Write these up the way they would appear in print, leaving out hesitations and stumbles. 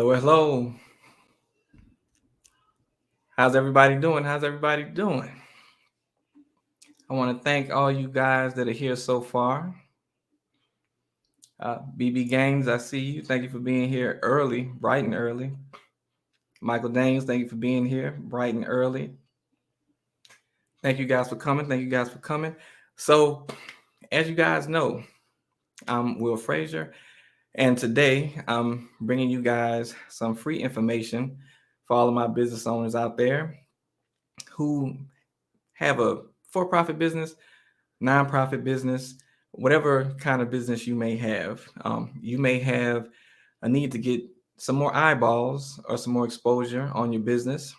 Hello, hello. How's everybody doing? How's everybody doing? I want to thank all you guys that are here so far. BB Games, I see you. Thank you for being here early, bright and early. Michael Daniels, thank you for being here, bright and early. Thank you guys for coming. Thank you guys for coming. So, as you guys know, I'm Will Frazier, and today I'm bringing you guys some free information for all of my business owners out there who have a for-profit business, nonprofit business, whatever kind of business you may have. You may have a need to get some more eyeballs or some more exposure on your business.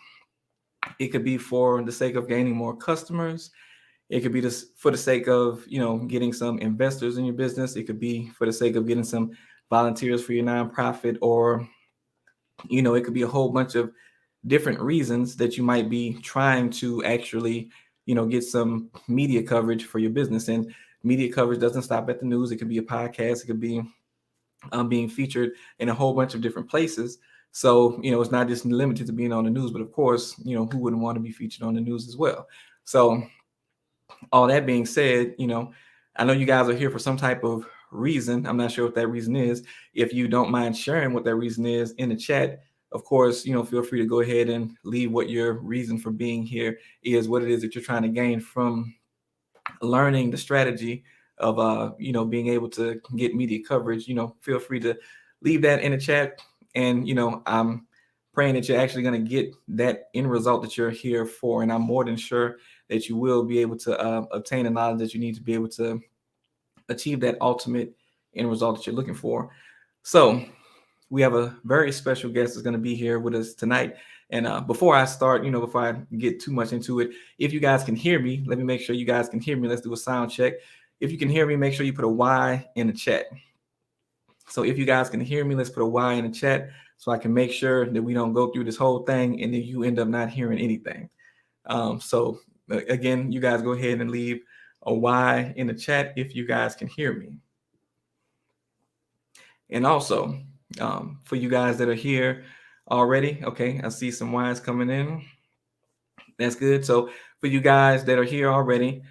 It could be for the sake of gaining more customers. It could be just for the sake of getting some investors in your business. It could be for the sake of getting some volunteers for your nonprofit, or it could be a whole bunch of different reasons that you might be trying to actually get some media coverage for your business. And media coverage doesn't stop at the news. It could be a podcast. It could be being featured in a whole bunch of different places. So it's not just limited to being on the news, but of course, who wouldn't want to be featured on the news as well? So all that being said, I know you guys are here for some type of reason. I'm not sure what that reason is. If you don't mind sharing what that reason is in the chat, of course, feel free to go ahead and leave what your reason for being here is, what it is that you're trying to gain from learning the strategy of being able to get media coverage. Feel free to leave that in the chat. And I'm praying that you're actually going to get that end result that you're here for. And I'm more than sure that you will be able to obtain the knowledge that you need to be able to achieve that ultimate end result that you're looking for. So we have a very special guest that's going to be here with us tonight. And before I start, before I get too much into it, if you guys can hear me, let me make sure you guys can hear me. Let's do a sound check. If you can hear me, make sure you put a Y in the chat. So if you guys can hear me, let's put a Y in the chat so I can make sure that we don't go through this whole thing and then you end up not hearing anything. So again, you guys go ahead and leave a Y in the chat if you guys can hear me. And also, for you guys that are here already, okay, I see some Y's coming in. That's good. So for you guys that are here already,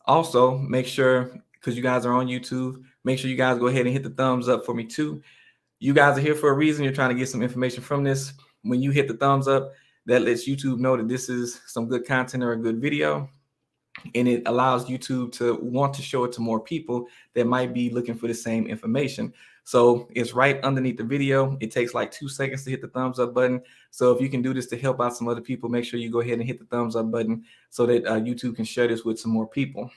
also make sure, because you guys are on YouTube, make sure you guys go ahead and hit the thumbs up for me too. You guys are here for a reason. You're trying to get some information from this. When you hit the thumbs up, that lets YouTube know that this is some good content or a good video. And it allows YouTube to want to show it to more people that might be looking for the same information. So it's right underneath the video. It takes like 2 seconds to hit the thumbs up button. So if you can do this to help out some other people, make sure you go ahead and hit the thumbs up button so that YouTube can share this with some more people.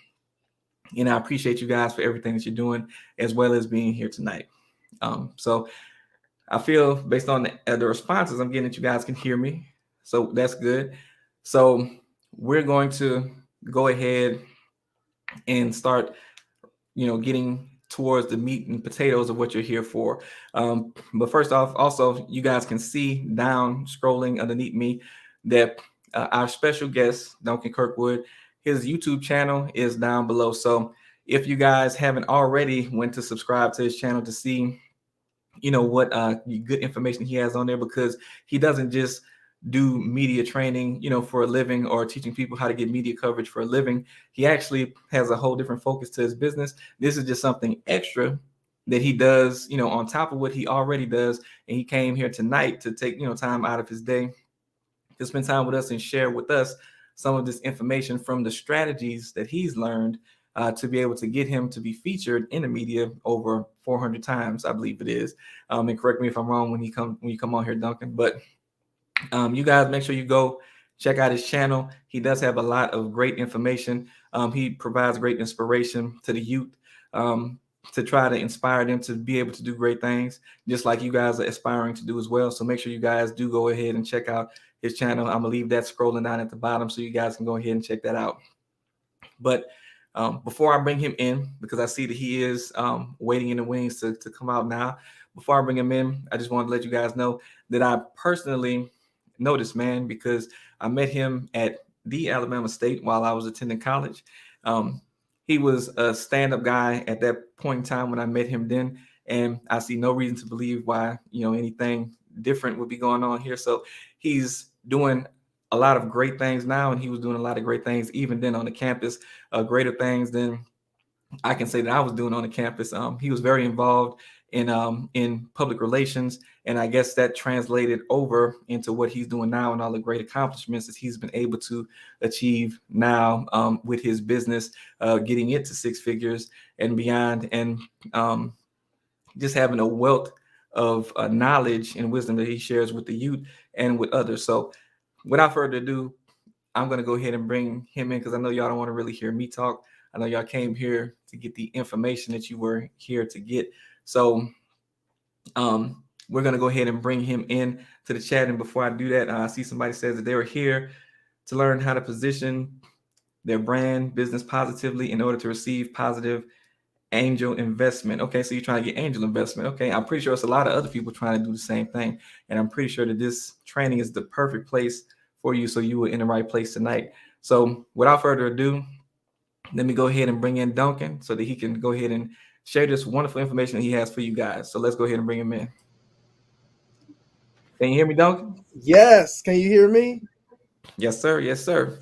And I appreciate you guys for everything that you're doing, as well as being here tonight. So I feel based on the responses I'm getting that you guys can hear me. So that's good. So we're going to go ahead and start, getting towards the meat and potatoes of what you're here for. But first off, also, you guys can see down scrolling underneath me that our special guest, Duncan Kirkwood, his YouTube channel is down below. So if you guys haven't already went to subscribe to his channel to see, what good information he has on there, because he doesn't just do media training, for a living, or teaching people how to get media coverage for a living. He actually has a whole different focus to his business. This is just something extra that he does, on top of what he already does. And he came here tonight to take, time out of his day to spend time with us and share with us some of this information from the strategies that he's learned to be able to get him to be featured in the media over 400 times, I believe it is. And correct me if I'm wrong when you come on here, Duncan. But you guys make sure you go check out his channel. He does have a lot of great information. He provides great inspiration to the youth to try to inspire them to be able to do great things, just like you guys are aspiring to do as well. So make sure you guys do go ahead and check out his channel. I'm gonna leave that scrolling down at the bottom so you guys can go ahead and check that out. But before I bring him in, because I see that he is waiting in the wings to come out now. Before I bring him in, I just wanted to let you guys know that I personally know this man because I met him at the Alabama State while I was attending college. He was a stand-up guy at that point in time when I met him then, and I see no reason to believe why anything different would be going on here. So he's doing a lot of great things now, and he was doing a lot of great things even then on the campus, greater things than I can say that I was doing on the campus. He was very involved in public relations, and I guess that translated over into what he's doing now and all the great accomplishments that he's been able to achieve now with his business, getting it to six figures and beyond, and just having a wealth of knowledge and wisdom that he shares with the youth and with others. So, without further ado, I'm going to go ahead and bring him in because I know y'all don't want to really hear me talk. I know y'all came here to get the information that you were here to get. So we're going to go ahead and bring him in to the chat. And before I do that, I see somebody says that they were here to learn how to position their brand business positively in order to receive positive angel investment. Okay, so you're trying to get angel investment. Okay, I'm pretty sure it's a lot of other people trying to do the same thing. And I'm pretty sure that this training is the perfect place for you. So you were in the right place tonight. So without further ado, let me go ahead and bring in Duncan so that he can go ahead and share this wonderful information that he has for you guys. So let's go ahead and bring him in. Can you hear me, Duncan? Yes. Can you hear me? Yes, sir. Yes, sir.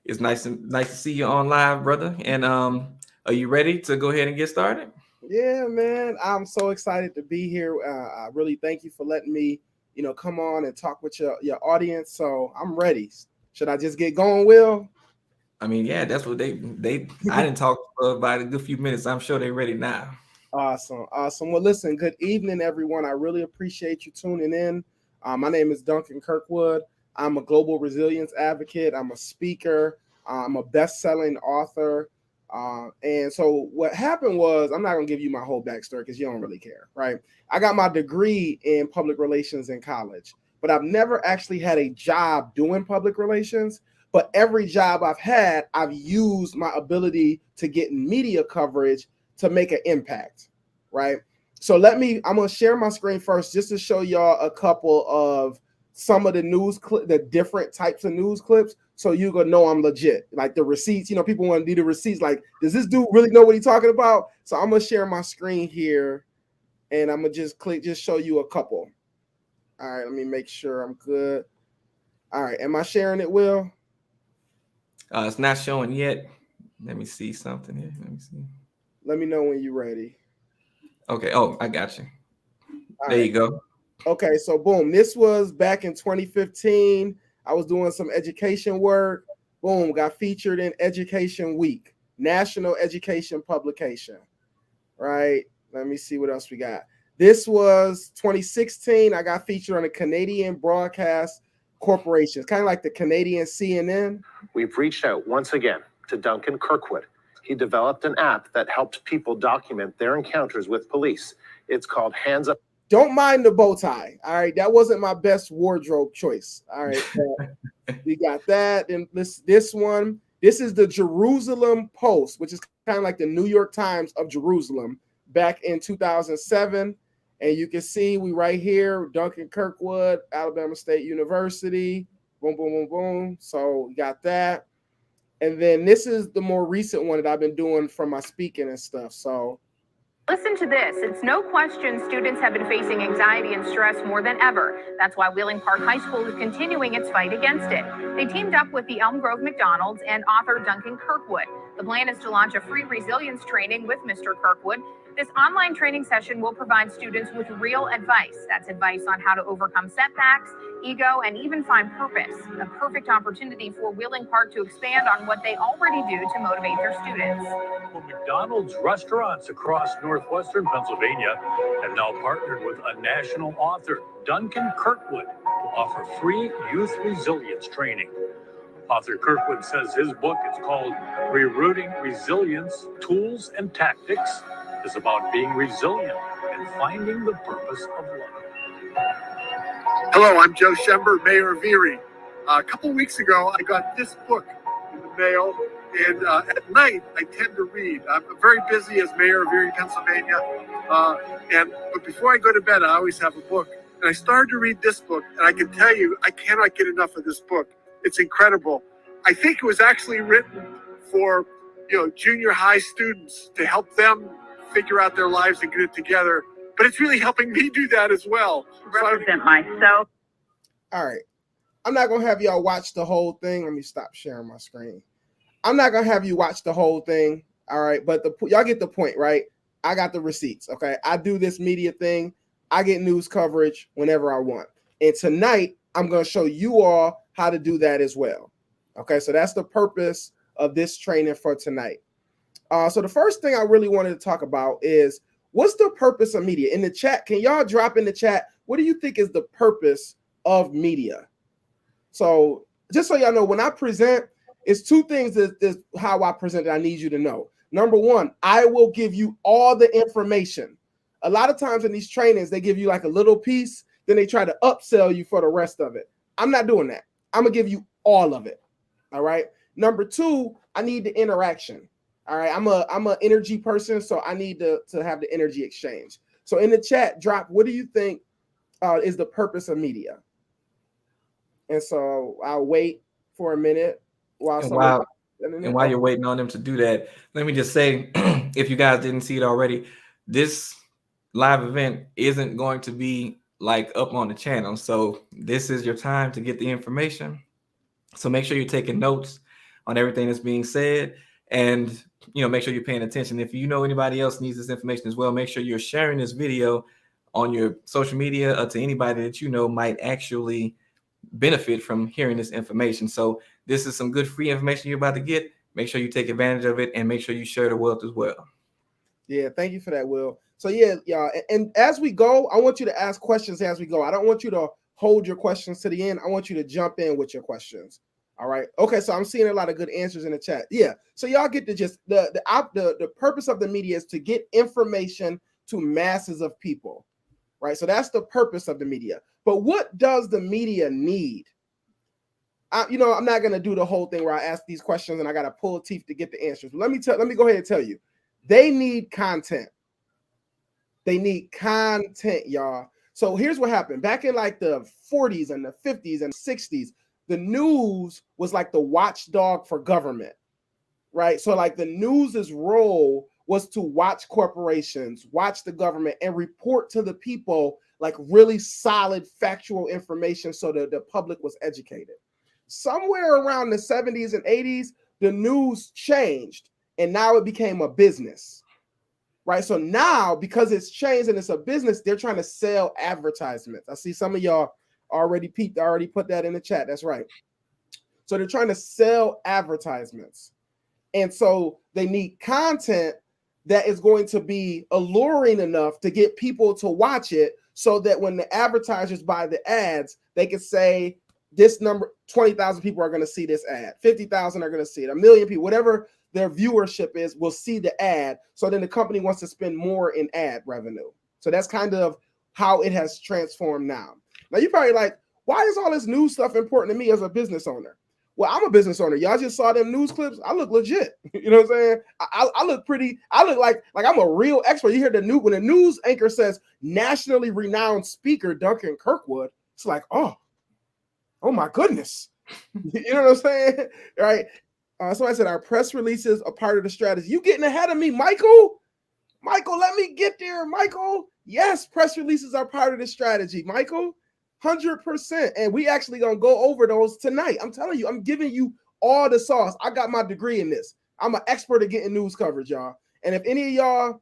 It's nice to see you on live, brother. And are you ready to go ahead and get started? Yeah, man. I'm so excited to be here. I really thank you for letting me, come on and talk with your audience. So I'm ready. Should I just get going, Will? I mean, yeah, that's what they I didn't talk for about a good few minutes. I'm sure they're ready now. Awesome. Well, listen, good evening, everyone. I really appreciate you tuning in. My name is Duncan Kirkwood. I'm a global resilience advocate. I'm a speaker. I'm a best-selling author. And so what happened was, I'm not going to give you my whole backstory because you don't really care, right? I got my degree in public relations in college, but I've never actually had a job doing public relations. But every job I've had, I've used my ability to get media coverage to make an impact, right? So I'm going to share my screen first just to show y'all a couple of some of the the different types of news clips. So you're going to know I'm legit. Like the receipts, people want to do the receipts. Like, does this dude really know what he's talking about? So I'm going to share my screen here and I'm going to just show you a couple. All right, let me make sure I'm good. All right, am I sharing it, Will? It's not showing yet. Let me see something here. Let me see. Let me know when you're ready. Okay. Oh, I got you. All there right. You go. Okay, so boom. This was back in 2015. I was doing some education work. Boom, got featured in Education Week, national education publication. Right. Let me see what else we got. This was 2016. I got featured on a Canadian broadcast corporation, kind of like the Canadian CNN. We've reached out once again to Duncan Kirkwood. He developed an app that helped people document their encounters with police. It's called Hands Up. Don't mind the bow tie. All right. That wasn't my best wardrobe choice. All right. We got that. And this one, this is the Jerusalem Post, which is kind of like the New York Times of Jerusalem back in 2007. And you can see we right here, Duncan Kirkwood, Alabama State University. Boom, boom, boom, boom. So we got that. And then this is the more recent one that I've been doing for my speaking and stuff. So listen to this. It's no question students have been facing anxiety and stress more than ever. That's why Wheeling Park High School is continuing its fight against it. They teamed up with the Elm Grove McDonald's and author Duncan Kirkwood. The plan is to launch a free resilience training with Mr. Kirkwood. This online training session will provide students with real advice. That's advice on how to overcome setbacks, ego, and even find purpose. A perfect opportunity for Wheeling Park to expand on what they already do to motivate their students. McDonald's restaurants across northwestern Pennsylvania have now partnered with a national author, Duncan Kirkwood, to offer free youth resilience training. Author Kirkwood says his book is called Rerouting Resilience, Tools and Tactics. It's about being resilient and finding the purpose of life. Hello, I'm Joe Schember, Mayor of Erie. A couple weeks ago, I got this book in the mail, and at night, I tend to read. I'm very busy as Mayor of Erie, Pennsylvania, but before I go to bed, I always have a book. And I started to read this book, and I can tell you, I cannot get enough of this book. It's incredible. I think it was actually written for, junior high students to help them figure out their lives and get it together. but it's really helping me do that as well. Represent myself. All right. I'm not going to have y'all watch the whole thing. Let me stop sharing my screen. I'm not going to have you watch the whole thing. All right. But y'all get the point, right? I got the receipts. Okay. I do this media thing. I get news coverage whenever I want. And tonight, I'm going to show you all how to do that as well. Okay. So that's the purpose of this training for tonight. So the first thing I really wanted to talk about is what's the purpose of media? In the chat, can y'all drop in the chat, what do you think is the purpose of media? So just so y'all know, when I present, it's two things that how I present that I need you to know. Number one, I will give you all the information. A lot of times in these trainings, they give you like a little piece, then they try to upsell you for the rest of it. I'm not doing that. I'm going to give you all of it. All right. Number two, I need the interaction. All right. I'm an energy person, so I need to have the energy exchange. So in the chat, drop, what do you think is the purpose of media? And so I'll wait for a minute while you're waiting on them to do that, let me just say, if you guys didn't see it already, this live event isn't going to be like up on the channel. So this is your time to get the information. So make sure you're taking notes on everything that's being said, and make sure you're paying attention. If you know anybody else needs this information as well, make sure you're sharing this video on your social media to anybody that you know might actually benefit from hearing this information. So this is some good free information you're about to get. Make sure you take advantage of it and make sure you share the wealth as well. Yeah, thank you for that, Will. So yeah, y'all, and as we go, I want you to ask questions as we go. I don't want you to hold your questions to the end. I want you to jump in with your questions. All right. Okay, so I'm seeing a lot of good answers in the chat. Yeah. So y'all get to just the purpose of the media is to get information to masses of people. Right. So that's the purpose of the media. But what does the media need? I'm not going to do the whole thing where I ask these questions and I got to pull teeth to get the answers. Let me go ahead and tell you. They need content. They need content, y'all. So here's what happened. Back in like the 40s and the 50s and 60s, the news was like the watchdog for government, right? So like the news's role was to watch corporations, watch the government, and report to the people like really solid factual information so that the public was educated. Somewhere around the 70s and 80s, the news changed and now it became a business, right? So now, because it's changed and it's a business, they're trying to sell advertisements. I see some of y'all already put that in the chat. That's right. So they're trying to sell advertisements. And so they need content that is going to be alluring enough to get people to watch it so that when the advertisers buy the ads, they can say this number, 20,000 people are going to see this ad, 50,000 are going to see it, 1 million people, whatever their viewership is, will see the ad. So then the company wants to spend more in ad revenue. So that's kind of how it has transformed now. Now you're probably like, why is all this news stuff important to me as a business owner? Well, I'm a business owner. Y'all just saw them news clips. I look legit. You know what I'm saying? I look pretty. I look like I'm a real expert. You hear when the news anchor says nationally renowned speaker Duncan Kirkwood, it's like, oh my goodness. You know what I'm saying? Right? So I said our press releases are part of the strategy. You getting ahead of me, Michael? Michael, let me get there, Michael. Yes, press releases are part of the strategy, Michael. 100%. And we actually gonna go over those tonight. I'm telling you, I'm giving you all the sauce. I got my degree in this. I'm an expert at getting news coverage, y'all. And if any of y'all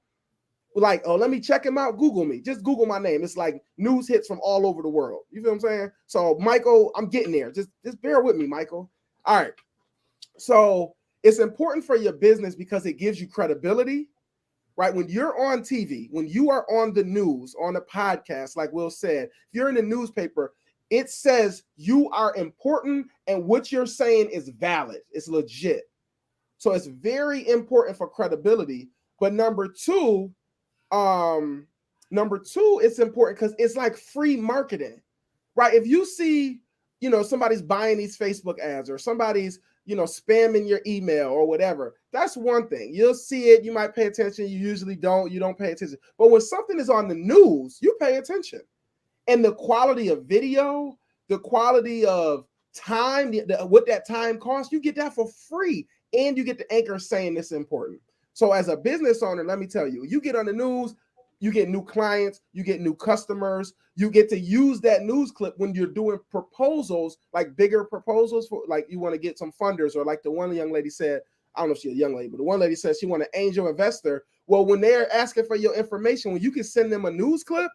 like, oh, let me check him out, Google me. Just Google my name. It's like news hits from all over the world. You feel what I'm saying? So, Michael, I'm getting there. Just bear with me, Michael. All right. So it's important for your business because it gives you credibility. Right? When you're on TV, when you are on the news, on a podcast, like Will said, if you're in the newspaper, it says you are important and what you're saying is valid. It's legit. So it's very important for credibility. But number two, it's important because it's like free marketing, right? If you see, somebody's buying these Facebook ads or somebody's, spamming your email or whatever, that's one thing. You'll see it. You might pay attention. You usually don't. You don't pay attention. But when something is on the news, you pay attention. And the quality of video, the quality of time, what that time costs, you get that for free. And you get the anchor saying it's important. So as a business owner, let me tell you, you get on the news, You get new clients, you get new customers, you get to use that news clip when you're doing proposals, like bigger proposals for like you want to get some funders, or like the one young lady said, I don't know if she's a young lady, but the one lady said she want an angel investor. Well, when they're asking for your information, when you can send them a news clip,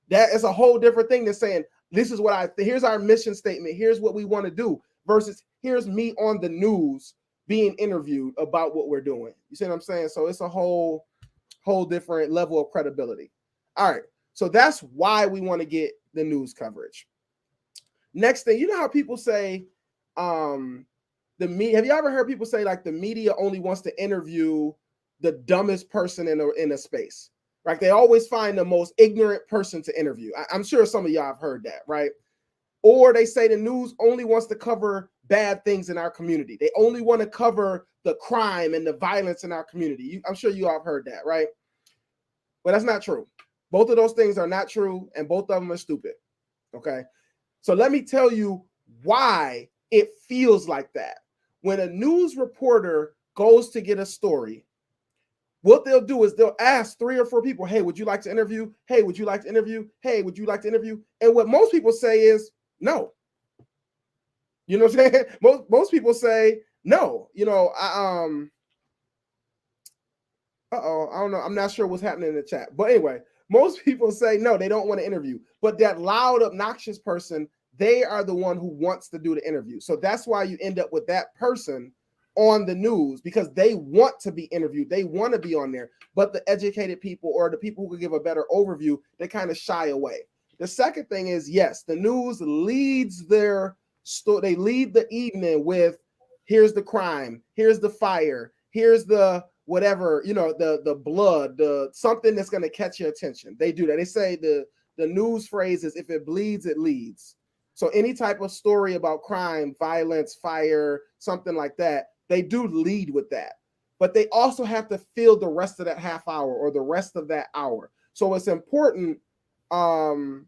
that is a whole different thing than saying, this is what here's our mission statement, here's what we want to do, versus here's me on the news being interviewed about what we're doing. You see what I'm saying? So it's a whole different level of credibility. All right, so that's why we want to get the news coverage. Next thing, you know how people say, the media. Have you ever heard people say like the media only wants to interview the dumbest person in a space? Right? They always find the most ignorant person to interview. I'm sure some of y'all have heard that, right? Or they say the news only wants to cover bad things in our community. They only want to cover the crime and the violence in our community. I'm sure you all have heard that, right? But that's not true. Both of those things are not true, and both of them are stupid, okay? So let me tell you why it feels like that. When a news reporter goes to get a story, what they'll do is they'll ask 3 or 4 people, hey, would you like to interview? Hey, would you like to interview? Hey, would you like to interview? And what most people say is no. You know what I'm saying? Most people say no. You know, I don't know. I'm not sure what's happening in the chat. But anyway, most people say no, they don't want to interview. But that loud, obnoxious person, they are the one who wants to do the interview. So that's why you end up with that person on the news, because they want to be interviewed. They want to be on there. But the educated people, or the people who could give a better overview, they kind of shy away. The second thing is, yes, the news leads their story. They lead the evening with, here's the crime, here's the fire, here's the whatever, you know, the blood, the something that's going to catch your attention. They do that. They say the news phrase is, if it bleeds, it leads. So any type of story about crime, violence, fire, something like that, they do lead with that. But they also have to fill the rest of that half hour or the rest of that hour. So it's important. You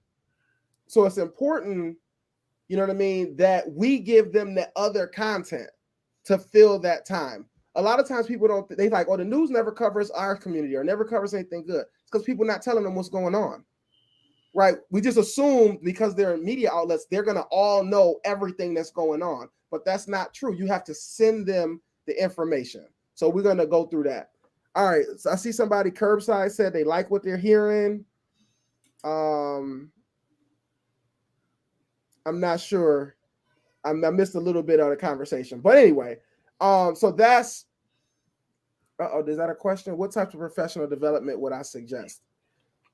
know what I mean, that we give them the other content to fill that time. A lot of times people don't, they like, oh, the news never covers our community or never covers anything good. It's because people are not telling them what's going on, right? We just assume because they're in media outlets, they're going to all know everything that's going on. But that's not true. You have to send them the information. So we're going to go through that. All right. So I see somebody curbside said they like what they're hearing. I'm not sure. I missed a little bit of the conversation. But anyway, so that's, is that a question? What type of professional development would I suggest?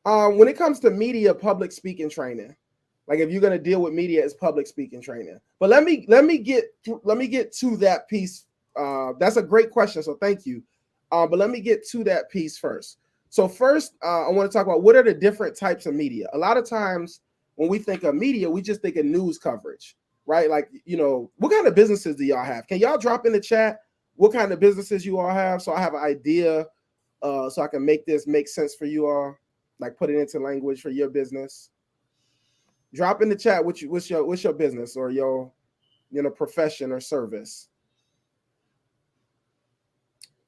When it comes to media, public speaking training, like if you're going to deal with media, it's public speaking training. But let me get to that piece. That's a great question. So thank you. But let me get to that piece first. So first, I want to talk about what are the different types of media. A lot of times when we think of media, we just think of news coverage, right? Like, you know, what kind of businesses do y'all have? Can y'all drop in the chat what kind of businesses you all have, so I have an idea, so I can make this make sense for you all, like put it into language for your business. Drop in the chat what's your business or your, you know, profession or service.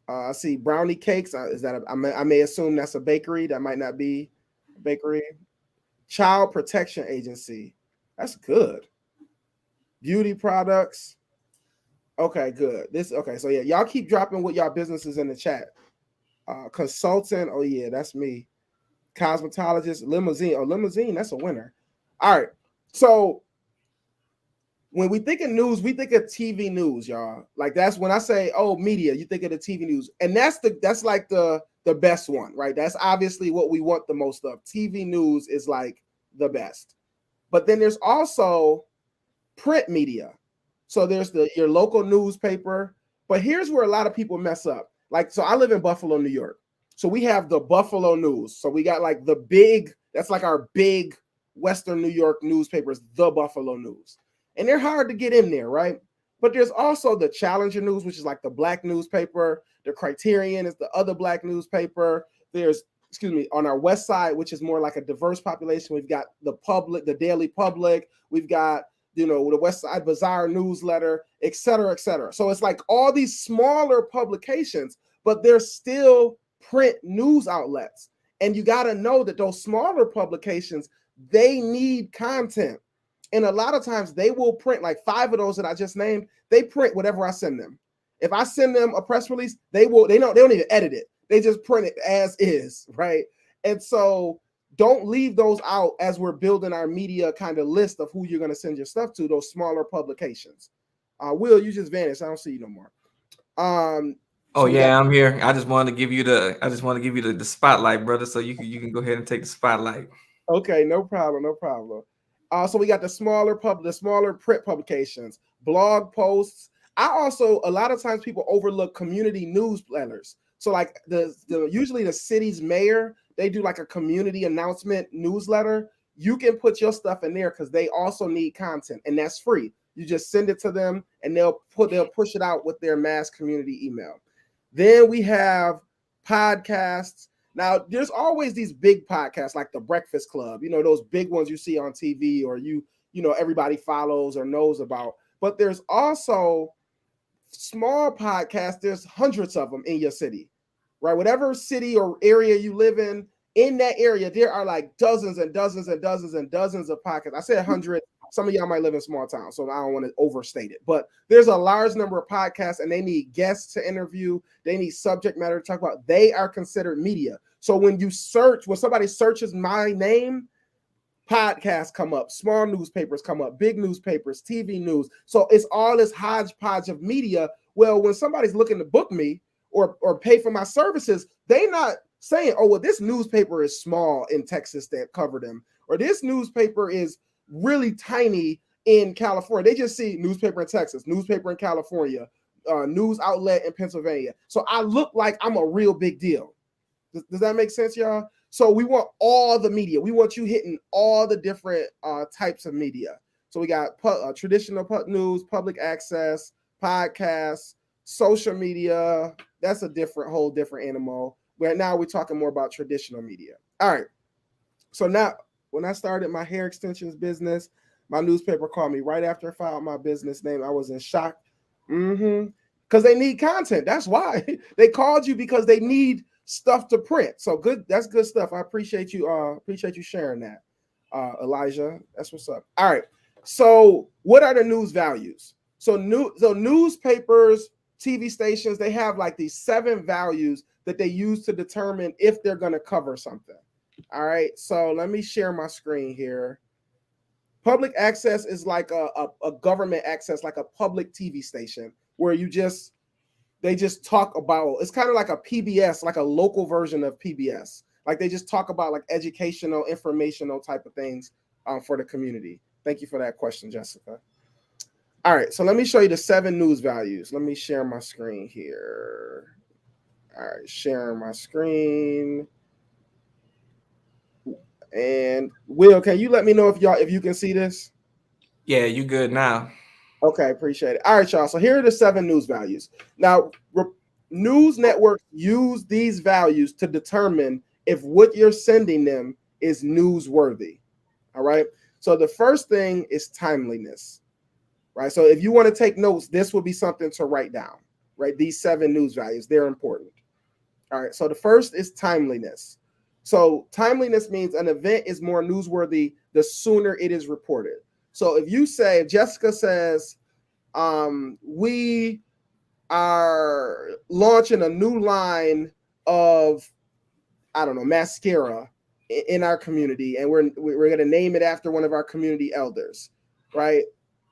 I see brownie cakes. Is that I may assume that's a bakery. That might not be a bakery. Child Protection Agency. That's good. Beauty products. Okay, good. Okay. So yeah, y'all keep dropping what y'all businesses in the chat. Consultant. Oh yeah, that's me. Cosmetologist. Limousine. Oh, limousine. That's a winner. All right. So when we think of news, we think of TV news, y'all. Like that's when I say, oh, media, you think of the TV news. And that's like the best one, right? That's obviously what we want the most of. TV news is like the best. But then there's also print media. So there's your local newspaper. But here's where a lot of people mess up. Like, so I live in Buffalo, New York. So we have the Buffalo News. So we got like the big, that's like our big Western New York newspapers, the Buffalo News. And they're hard to get in there, right? But there's also the Challenger News, which is like the black newspaper. The Criterion is the other black newspaper. There's, on our west side, which is more like a diverse population, we've got the Public, the Daily Public. We've got, you know, the West Side Bazaar newsletter, et cetera, et cetera. So it's like all these smaller publications, but they're still print news outlets. And you got to know that those smaller publications, they need content. And a lot of times they will print, like 5 of those that I just named, they print whatever I send them. If I send them a press release, they don't even edit it. They just print it as is, right? And so don't leave those out as we're building our media kind of list of who you're going to send your stuff to, those smaller publications. Will, you just vanished. I don't see you no more. Oh yeah, I'm here. I just wanted to give you the spotlight, brother, so you can go ahead and take the spotlight. Okay, no problem. So we got the smaller print publications, blog posts. A lot of times people overlook community newsletters. So like usually the city's mayor, they do like a community announcement newsletter. You can put your stuff in there because they also need content, and that's free. You just send it to them and they'll push it out with their mass community email. Then we have podcasts. Now, there's always these big podcasts like The Breakfast Club, those big ones you see on TV or everybody follows or knows about. But there's also small podcasts. There's hundreds of them in your city, right? Whatever city or area you live in that area, there are like dozens and dozens and dozens and dozens of podcasts. I said 100. Some of y'all might live in small towns, so I don't want to overstate it. But there's a large number of podcasts, and they need guests to interview. They need subject matter to talk about. They are considered media. So when somebody searches my name, podcasts come up, small newspapers come up, big newspapers, TV news. So it's all this hodgepodge of media. Well, when somebody's looking to book me or pay for my services, they not saying, oh, well, this newspaper is small in Texas that covered them, or this newspaper is really tiny in California. They just see newspaper in Texas, newspaper in California, news outlet in Pennsylvania. So I look like I'm a real big deal. Does that make sense, y'all? So we want all the media. We want you hitting all the different types of media. So we got traditional news, public access, podcasts, social media. That's a whole different animal. Right now we're talking more about traditional media. All right. So now, when I started my hair extensions business, my newspaper called me right after I filed my business name. I was in shock. Because they need content. That's why they called you, because they need stuff to print. So good. That's good stuff. I appreciate you. Appreciate you sharing that, Elijah. That's what's up. All right. So what are the news values? So newspapers, TV stations, they have like these 7 values that they use to determine if they're going to cover something. All right, so let me share my screen here. Public access is like a government access, like a public TV station where they just talk about, it's kind of like a PBS, like a local version of PBS. Like they just talk about like educational, informational type of things for the community. Thank you for that question, Jessica. All right, so let me show you the 7 news values. Let me share my screen here. All right, sharing my screen. And Will, can you let me know if you can see this? Yeah, you good now. Okay, appreciate it. All right, y'all. So here are the 7 news values. Now, news networks use these values to determine if what you're sending them is newsworthy. All right. So the first thing is timeliness. Right. So if you want to take notes, this will be something to write down. Right. These 7 news values, they're important. All right. So the first is timeliness. So timeliness means an event is more newsworthy the sooner it is reported. So if Jessica says, we are launching a new line of, I don't know, mascara in our community, and we're going to name it after one of our community elders, right?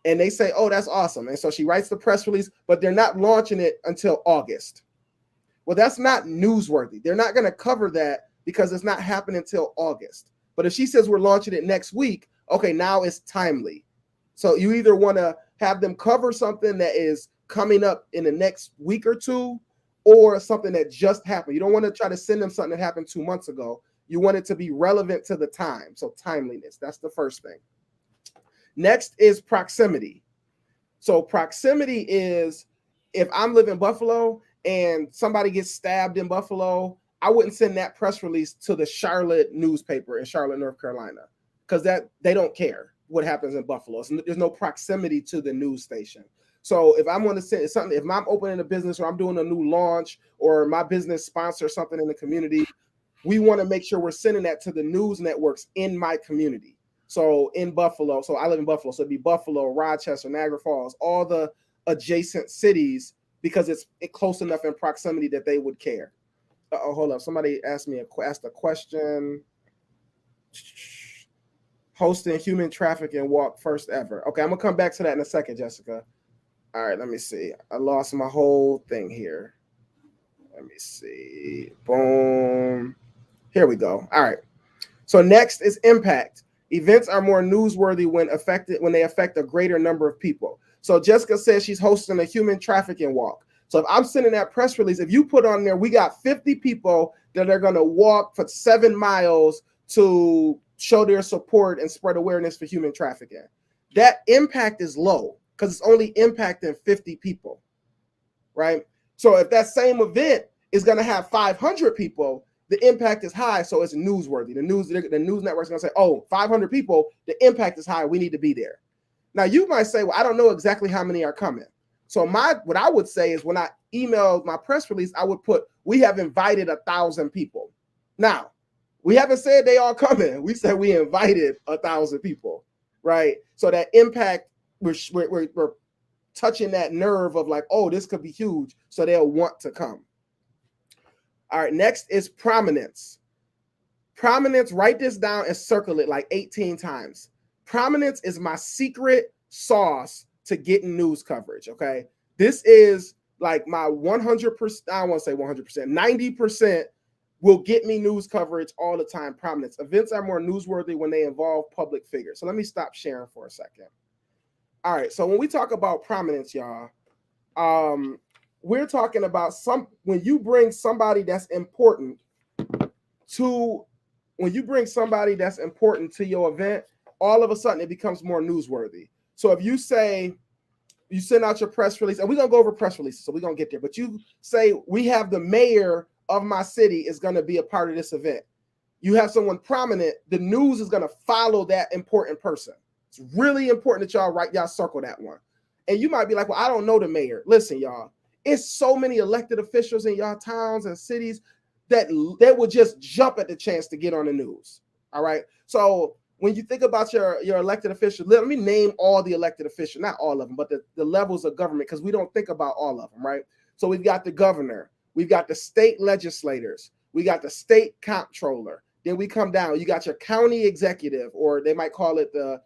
And they say, oh, that's awesome. And so she writes the press release, but they're not launching it until August. Well, that's not newsworthy. They're not going to cover that because it's not happening until August. But if she says we're launching it next week, okay, now it's timely. So you either want to have them cover something that is coming up in the next week or 2, or something that just happened. You don't want to try to send them something that happened 2 months ago. You want it to be relevant to the time. So timeliness, that's the first thing. Next is proximity. So proximity is, if I'm living in Buffalo and somebody gets stabbed in Buffalo, I wouldn't send that press release to the Charlotte newspaper in Charlotte, North Carolina, because they don't care what happens in Buffalo. So there's no proximity to the news station. So if I'm going to send something, if I'm opening a business or I'm doing a new launch or my business sponsors something in the community, we want to make sure we're sending that to the news networks in my community. So in Buffalo, so I live in Buffalo, so it'd be Buffalo, Rochester, Niagara Falls, all the adjacent cities, because it's close enough in proximity that they would care. Oh, hold up. Somebody asked a question. Hosting human trafficking walk first ever. Okay, I'm gonna come back to that in a second, Jessica. All right, let me see. I lost my whole thing here. Let me see. Boom. Here we go. All right. So next is impact. Events are more newsworthy when they affect a greater number of people. So Jessica says she's hosting a human trafficking walk. So if I'm sending that press release, if you put on there, we got 50 people that are going to walk for 7 miles to show their support and spread awareness for human trafficking. That impact is low because it's only impacting 50 people, right? So if that same event is going to have 500 people, the impact is high, so it's newsworthy. The news network's going to say, oh, 500 people, the impact is high, we need to be there. Now, you might say, well, I don't know exactly how many are coming. So what I would say is when I emailed my press release, I would put, we have invited 1,000 people. Now, we haven't said they all coming. We said we invited 1,000 people, right? So that impact, we're touching that nerve of like, oh, this could be huge, so they'll want to come. All right, next is prominence. Prominence, write this down and circle it like 18 times. Prominence is my secret sauce to getting news coverage, okay? This is like my 100%, I don't want to say 100%, 90% will get me news coverage all the time. Prominence. Events are more newsworthy when they involve public figures. So let me stop sharing for a second. All right, so when we talk about prominence, y'all, we're talking about when you bring somebody that's important to your event, all of a sudden it becomes more newsworthy. So if you say, you send out your press release, and we're going to go over press releases, so we're going to get there, but you say, we have the mayor of my city is going to be a part of this event. You have someone prominent, the news is going to follow that important person. It's really important that y'all circle that one. And you might be like, well, I don't know the mayor. Listen, y'all, it's so many elected officials in y'all towns and cities that would just jump at the chance to get on the news. All right. So when you think about your elected officials, let me name all the elected officials, not all of them, but the levels of government, because we don't think about all of them, right? So we've got the governor, we've got the state legislators, we got the state comptroller. Then we come down, you got your county executive, or they might call it the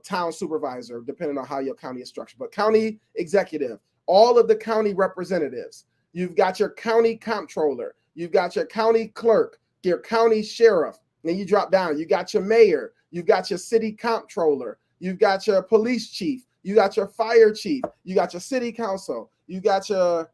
town supervisor, depending on how your county is structured, but county executive, all of the county representatives. You've got your county comptroller, you've got your county clerk, your county sheriff. Then you drop down, you got your mayor, you've got your city comptroller, you've got your police chief, you got your fire chief, you got your city council, you got your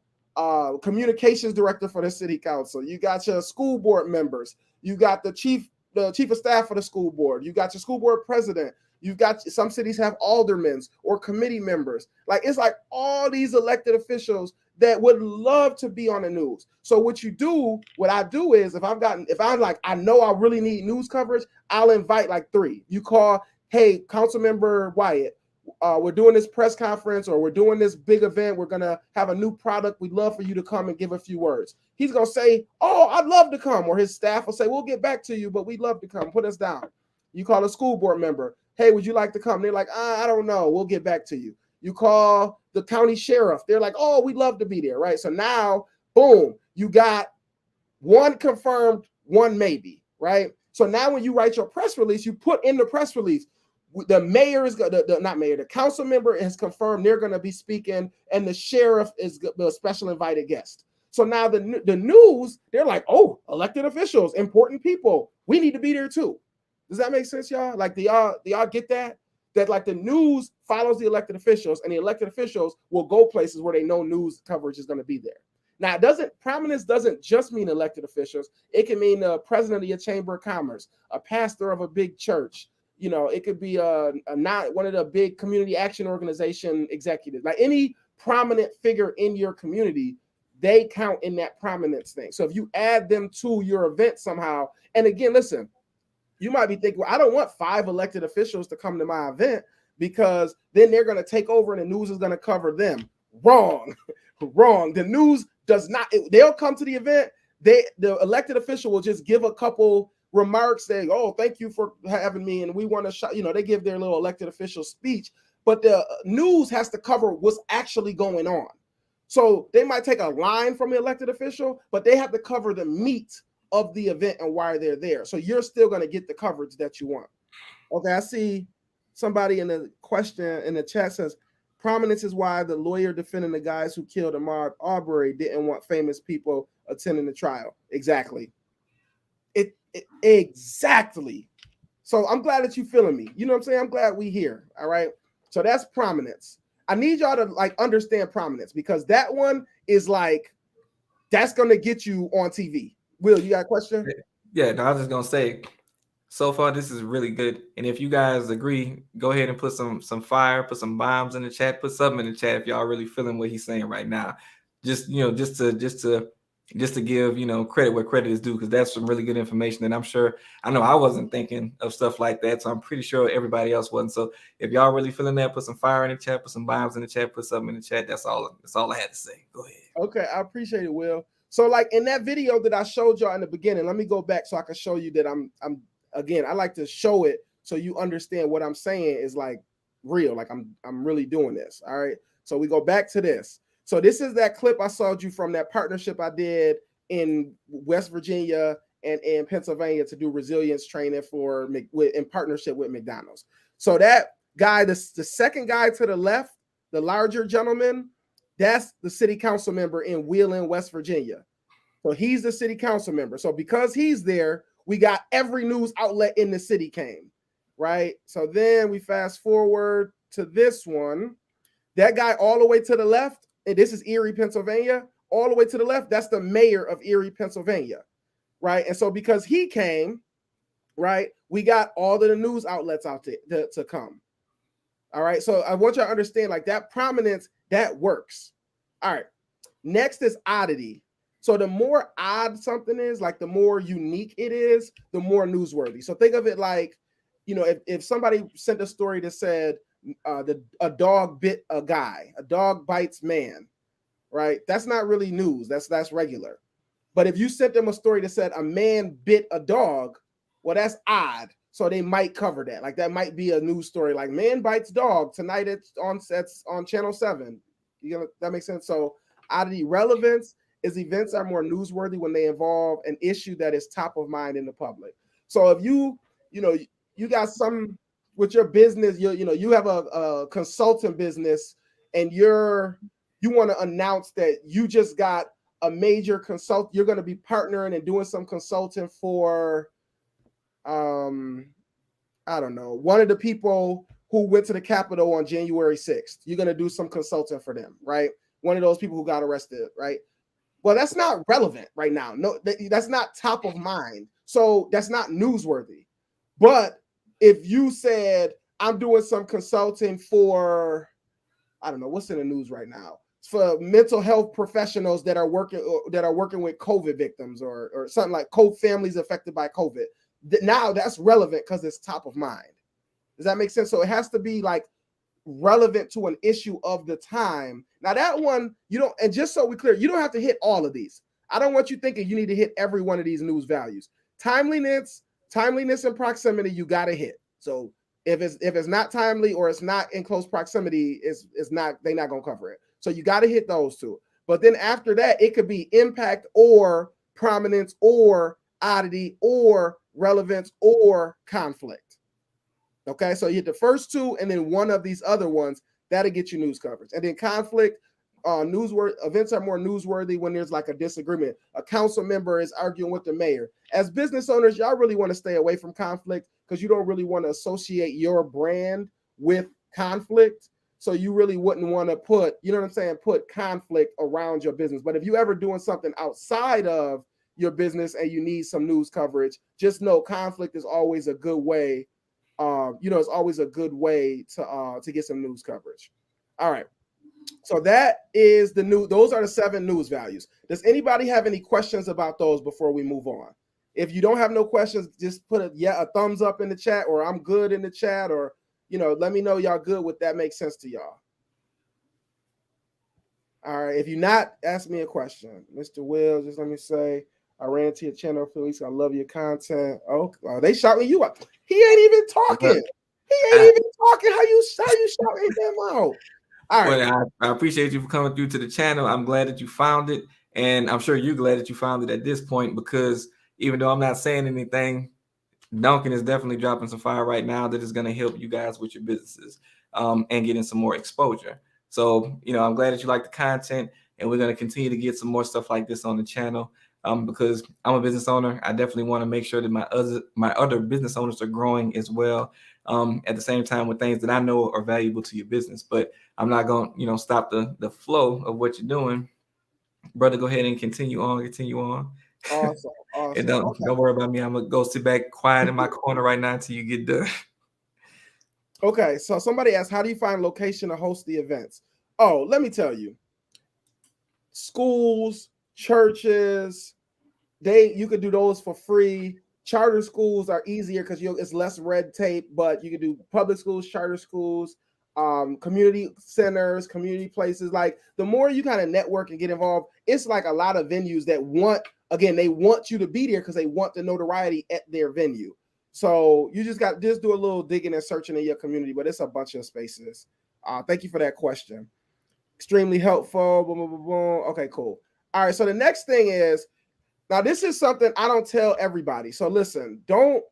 communications director for the city council, you got your school board members, you got the chief of staff for the school board, you got your school board president, you've got, some cities have aldermen or committee members. Like, it's like all these elected officials that would love to be on the news. So what I do is, if I'm like, I know I really need news coverage, I'll invite like 3. You call, hey, Councilmember Wyatt, we're doing this press conference, or we're doing this big event. We're going to have a new product. We'd love for you to come and give a few words. He's going to say, oh, I'd love to come. Or his staff will say, we'll get back to you, but we'd love to come. Put us down. You call a school board member. Hey, would you like to come? They're like, I don't know. We'll get back to you. You call the county sheriff. They're like, oh, we'd love to be there, right? So now, boom, you got 1 confirmed, 1 maybe, right? So now when you write your press release, you put in the press release, the mayor is the council member has confirmed they're going to be speaking, and the sheriff is the special invited guest. So now the news, they're like, oh, elected officials, important people, we need to be there too. Does that make sense, y'all? Like, do y'all get that? That like the news follows the elected officials, and the elected officials will go places where they know news coverage is going to be there. Now, prominence doesn't just mean elected officials. It can mean the president of your chamber of commerce, a pastor of a big church. You know, it could be not one of the big community action organization executives. Like, any prominent figure in your community, they count in that prominence thing. So if you add them to your event somehow, and again, listen, you might be thinking, well, I don't want 5 elected officials to come to my event because then they're going to take over and the news is going to cover them. Wrong. Wrong. The news does not, they'll come to the event. the elected official will just give a couple remarks saying, "Oh, thank you for having me," and we want to, they give their little elected official speech, but the news has to cover what's actually going on. So they might take a line from the elected official, but they have to cover the meat of the event and why they're there. So you're still going to get the coverage that you want. Okay, I see somebody in the question in the chat says, prominence is why the lawyer defending the guys who killed Ahmaud Arbery didn't want famous people attending the trial. Exactly. Exactly. So I'm glad that you're feeling me. You know what I'm saying? I'm glad we here. All right. So that's prominence. I need y'all to like understand prominence, because that one is like, that's going to get you on TV. Will, you got a question? Yeah, no, I was just gonna say, so far this is really good. And if you guys agree, go ahead and put some fire, put some bombs in the chat, put something in the chat if y'all really feeling what he's saying right now. Just just to give credit where credit is due, because that's some really good information. And I know I wasn't thinking of stuff like that, so I'm pretty sure everybody else wasn't. So if y'all really feeling that, put some fire in the chat, put some bombs in the chat, put something in the chat. That's all I had to say. Go ahead. Okay, I appreciate it, Will. So like in that video that I showed y'all in the beginning, let me go back so I can show you that I'm again, I like to show it so you understand what I'm saying is like real, like I'm really doing this. All right. So we go back to this. So this is that clip I showed you from that partnership I did in West Virginia and in Pennsylvania to do resilience training in partnership with McDonald's. So that guy, the second guy to the left, the larger gentleman, that's the city council member in Wheeling, West Virginia. So he's the city council member. So because he's there, we got every news outlet in the city came, right? So then we fast forward to this one. That guy all the way to the left, and this is Erie, Pennsylvania, all the way to the left, that's the mayor of Erie, Pennsylvania, right? And so because he came, right, we got all of the news outlets out to come. All right, so I want you to understand, like, that prominence, that works. All right, next is oddity. So the more odd something is, like the more unique it is, the more newsworthy. So think of it like, if somebody sent a story that said a dog bit a guy, a dog bites man, right? That's not really news. That's regular. But if you sent them a story that said a man bit a dog, well, that's odd. So they might cover that. Like that might be a news story, like man bites dog tonight. It's on Channel 7. That makes sense. So oddity, relevance is events are more newsworthy when they involve an issue that is top of mind in the public. So if you got some with your business, you have a consultant business, and you want to announce that you just got a major consult, you're going to be partnering and doing some consulting for, I don't know, one of the people who went to the Capitol on January 6th. You're going to do some consulting for them, right? One of those people who got arrested, right? Well, that's not relevant right now. No, that's not top of mind. So that's not newsworthy. But if you said, I'm doing some consulting for, I don't know, what's in the news right now? It's for mental health professionals that are working with COVID victims or something like families affected by COVID. Now that's relevant because it's top of mind. Does that make sense? So it has to be like relevant to an issue of the time. Now that one, and just so we're clear, you don't have to hit all of these. I don't want you thinking you need to hit every one of these news values. Timeliness and proximity, you got to hit. So if it's not timely or it's not in close proximity, they're not going to cover it. So you got to hit those two. But then after that, it could be impact or prominence or oddity or relevance or conflict. Okay, so you hit the first two and then one of these other ones, that'll get you news coverage. And then conflict, events are more newsworthy when there's like a disagreement. A council member is arguing with the mayor. As business owners, y'all really want to stay away from conflict because you don't really want to associate your brand with conflict. So you really wouldn't want to put conflict around your business. But if you ever doing something outside of your business and you need some news coverage, just know conflict is always a good way. It's always a good way to get some news coverage. All right. So that is those are the 7 news values. Does anybody have any questions about those before we move on? If you don't have no questions, just put a thumbs up in the chat, or I'm good in the chat, or let me know y'all good with that makes sense to y'all. All right. If you're not, ask me a question. Mr. Will, just let me say, I ran to your channel a few weeks. I love your content. Oh, they shouting you out. He ain't even talking. He ain't even talking. How you shouting him out? All right. Well, I appreciate you for coming through to the channel. I'm glad that you found it, and I'm sure you're glad that you found it at this point, because even though I'm not saying anything, Duncan is definitely dropping some fire right now that is going to help you guys with your businesses and getting some more exposure. So, I'm glad that you like the content, and we're going to continue to get some more stuff like this on the channel because I'm a business owner. I definitely want to make sure that my other business owners are growing as well. At the same time with things that I know are valuable to your business, but I'm not going to, stop the flow of what you're doing. Brother, go ahead and continue on. Awesome. And don't worry about me. I'm gonna go sit back quiet in my corner right now until you get done. Okay, so somebody asked, how do you find location to host the events? Oh, let me tell you. Schools, churches, you could do those for free. Charter schools are easier because it's less red tape, but you can do public schools, charter schools, community centers, community places. Like the more you kind of network and get involved, it's like a lot of venues that they want you to be there because they want the notoriety at their venue. So you just do a little digging and searching in your community, but it's a bunch of spaces. Thank you for that question. Extremely helpful. Boom, boom, boom, boom. Okay, cool. All right. So the next thing is, now this is something I don't tell everybody. So listen, I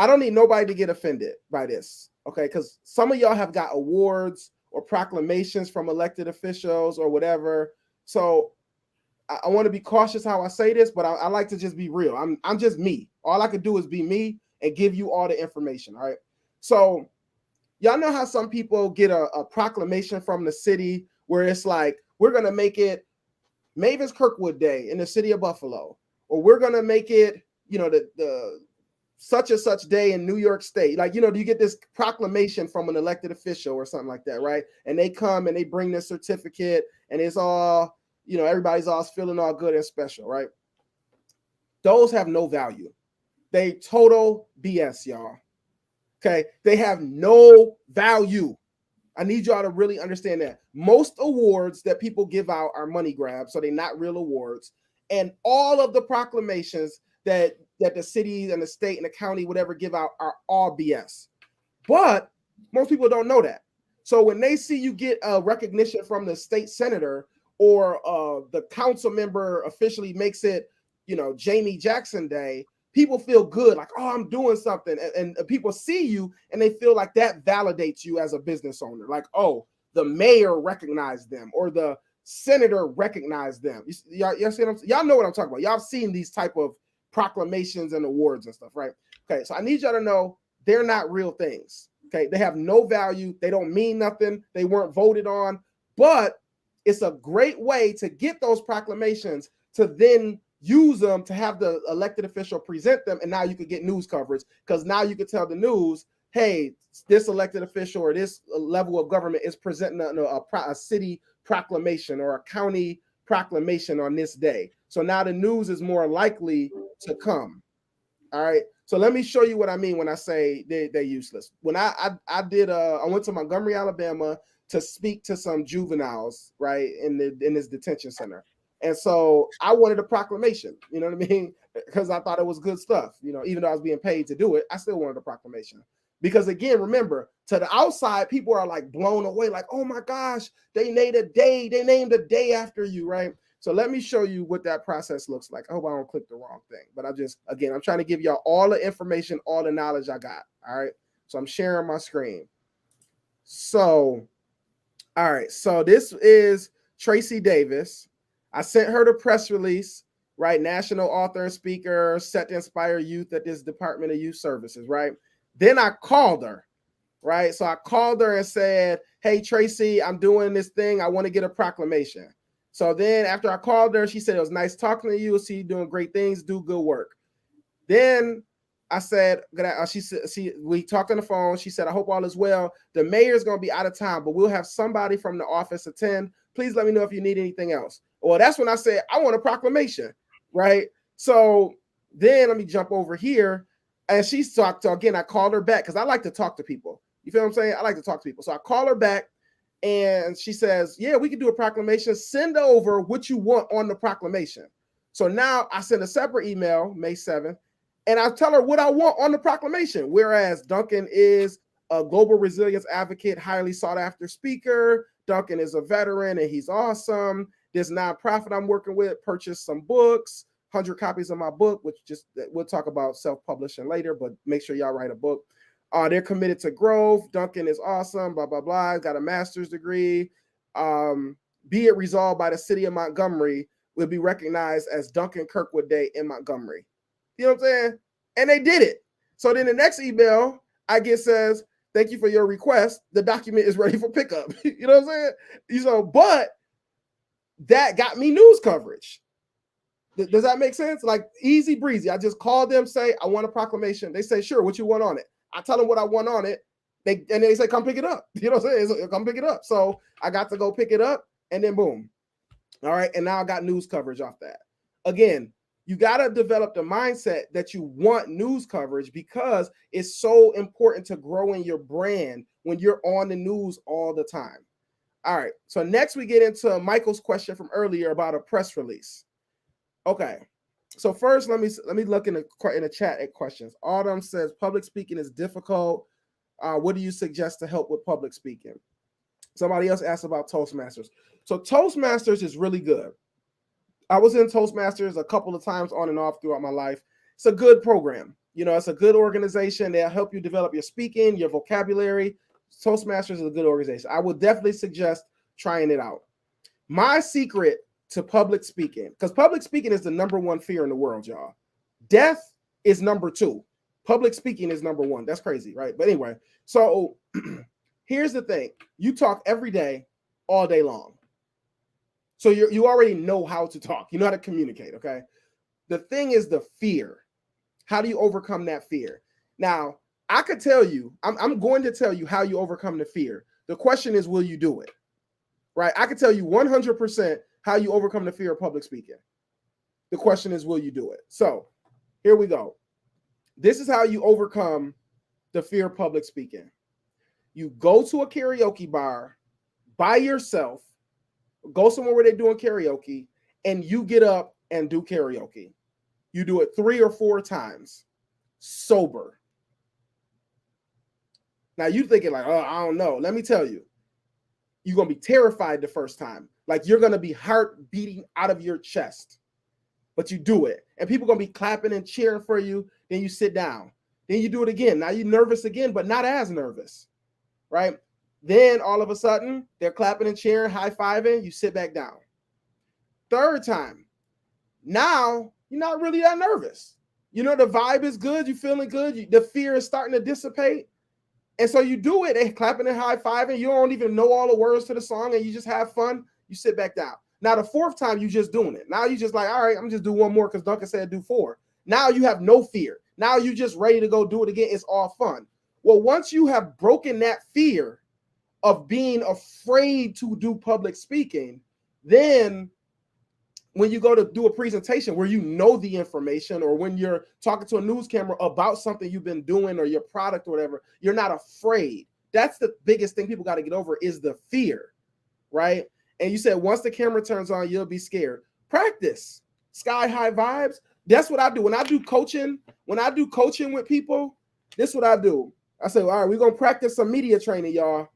don't need nobody to get offended by this. Okay. Because some of y'all have got awards or proclamations from elected officials or whatever. So I want to be cautious how I say this, but I like to just be real. I'm just me. All I could do is be me and give you all the information. All right. So y'all know how some people get a proclamation from the city where it's like, we're going to make it Mavis Kirkwood Day in the city of Buffalo, or we're going to make it, the such and such day in New York State. Like, you get this proclamation from an elected official or something like that, right? And they come and they bring their certificate and it's all, everybody's all feeling all good and special, right? Those have no value. They total BS, y'all. Okay. They have no value. I need y'all to really understand that. Most awards that people give out are money grabs, so they're not real awards. And all of the proclamations that the city and the state and the county, whatever, give out are all BS. But most people don't know that. So when they see you get a recognition from the state senator or the council member officially makes it, Jamie Jackson Day, people feel good, like, oh, I'm doing something. And people see you and they feel like that validates you as a business owner. Like, oh, the mayor recognized them or the senator recognized them. Y'all see what y'all know what I'm talking about. Y'all have seen these type of proclamations and awards and stuff, right? Okay, so I need y'all to know they're not real things. Okay, they have no value. They don't mean nothing. They weren't voted on, but it's a great way to get those proclamations to then use them to have the elected official present them, and now you could get news coverage because now you could tell the news, hey, this elected official or this level of government is presenting a city proclamation or a county proclamation on this day. So now the news is more likely to come. All right. So let me show you what I mean when I say they're useless. When I went to Montgomery, Alabama to speak to some juveniles, right, in this detention center. And so I wanted a proclamation, you know what I mean? Because I thought it was good stuff. Even though I was being paid to do it, I still wanted a proclamation. Because again, remember, to the outside, people are like blown away, like, oh my gosh, they named a day after you, right? So let me show you what that process looks like. I hope I don't click the wrong thing, but I'm trying to give y'all all the information, all the knowledge I got. All right. So I'm sharing my screen. So, all right. So this is Tracy Davis. I sent her the press release, right? National author and speaker, set to inspire youth at this Department of Youth Services, right? Then I called her, right? So I called her and said, hey, Tracy, I'm doing this thing. I want to get a proclamation. So then after I called her, she said, it was nice talking to you. See you doing great things. Do good work. Then I said, we talked on the phone. She said, I hope all is well. The mayor's going to be out of town, but we'll have somebody from the office attend. Please let me know if you need anything else. Well, that's when I said, I want a proclamation, right? So then let me jump over here. And she talked to, again, I called her back because I like to talk to people. You feel what I'm saying? I like to talk to people. So I call her back and she says, yeah, we can do a proclamation. Send over what you want on the proclamation. So now I send a separate email, May 7th, and I tell her what I want on the proclamation. Whereas Duncan is a global resilience advocate, highly sought after speaker. Duncan is a veteran and he's awesome. This nonprofit I'm working with purchased some books, 100 copies of my book, which just we'll talk about self-publishing later, but make sure y'all write a book. They're committed to growth. Duncan is awesome, blah, blah, blah. Got a master's degree. Be it resolved by the city of Montgomery will be recognized as Duncan Kirkwood Day in Montgomery. You know what I'm saying? And they did it. So then the next email I get says, thank you for your request. The document is ready for pickup. You know what I'm saying? So, but that got me news coverage. Does that make sense? Like easy breezy. I just called them, say, I want a proclamation. They say, sure, what you want on it? I tell them what I want on it. And they say, come pick it up. You know what I'm saying? Come pick it up. So I got to go pick it up and then boom. All right. And now I got news coverage off that. Again, you got to develop the mindset that you want news coverage because it's so important to growing your brand when you're on the news all the time. All right. So next we get into Michael's question from earlier about a press release. Okay. So first, let me look in the chat at questions. Autumn says public speaking is difficult. What do you suggest to help with public speaking? Somebody else asked about Toastmasters. So Toastmasters is really good. I was in Toastmasters a couple of times on and off throughout my life. It's a good program. You know, it's a good organization. They'll help you develop your speaking, your vocabulary. Toastmasters is a good organization. I would definitely suggest trying it out. My secret to public speaking, because public speaking is the number one fear in the world, y'all. Death is number 2. Public speaking is number 1. That's crazy, right? But anyway, so here's the thing. You talk every day, all day long. So you already know how to talk. You know how to communicate, okay? The thing is the fear. How do you overcome that fear? Now, I could tell you, I'm going to tell you how you overcome the fear. The question is, will you do it? Right? I could tell you 100% how you overcome the fear of public speaking. The question is, will you do it? So here we go. This is how you overcome the fear of public speaking. You go to a karaoke bar by yourself, go somewhere where they're doing karaoke, and you get up and do karaoke. You do it 3 or 4 times, sober. Now you're thinking like, oh, I don't know. Let me tell you, you're going to be terrified the first time. Like you're going to be heart beating out of your chest, but you do it. And people are going to be clapping and cheering for you. Then you sit down. Then you do it again. Now you're nervous again, but not as nervous, right? Then all of a sudden they're clapping and cheering, high-fiving. You sit back down. Third time. Now you're not really that nervous. You know, the vibe is good. You're feeling good. The fear is starting to dissipate. And so you do it, and clapping and high-fiving. You don't even know all the words to the song, and you just have fun. You sit back down. Now, the 4th time, you just doing it. Now you just like, all right, I'm just do 1 more because Duncan said do 4. Now you have no fear. Now you just ready to go do it again. It's all fun. Well, once you have broken that fear of being afraid to do public speaking, then when you go to do a presentation where you know the information, or when you're talking to a news camera about something you've been doing or your product or whatever, you're not afraid. That's the biggest thing people got to get over is the fear, right? And you said once the camera turns on, you'll be scared. Practice. Sky high vibes. That's what I do. When I do coaching with people, this is what I do. I say, all right, we're going to practice some media training, y'all.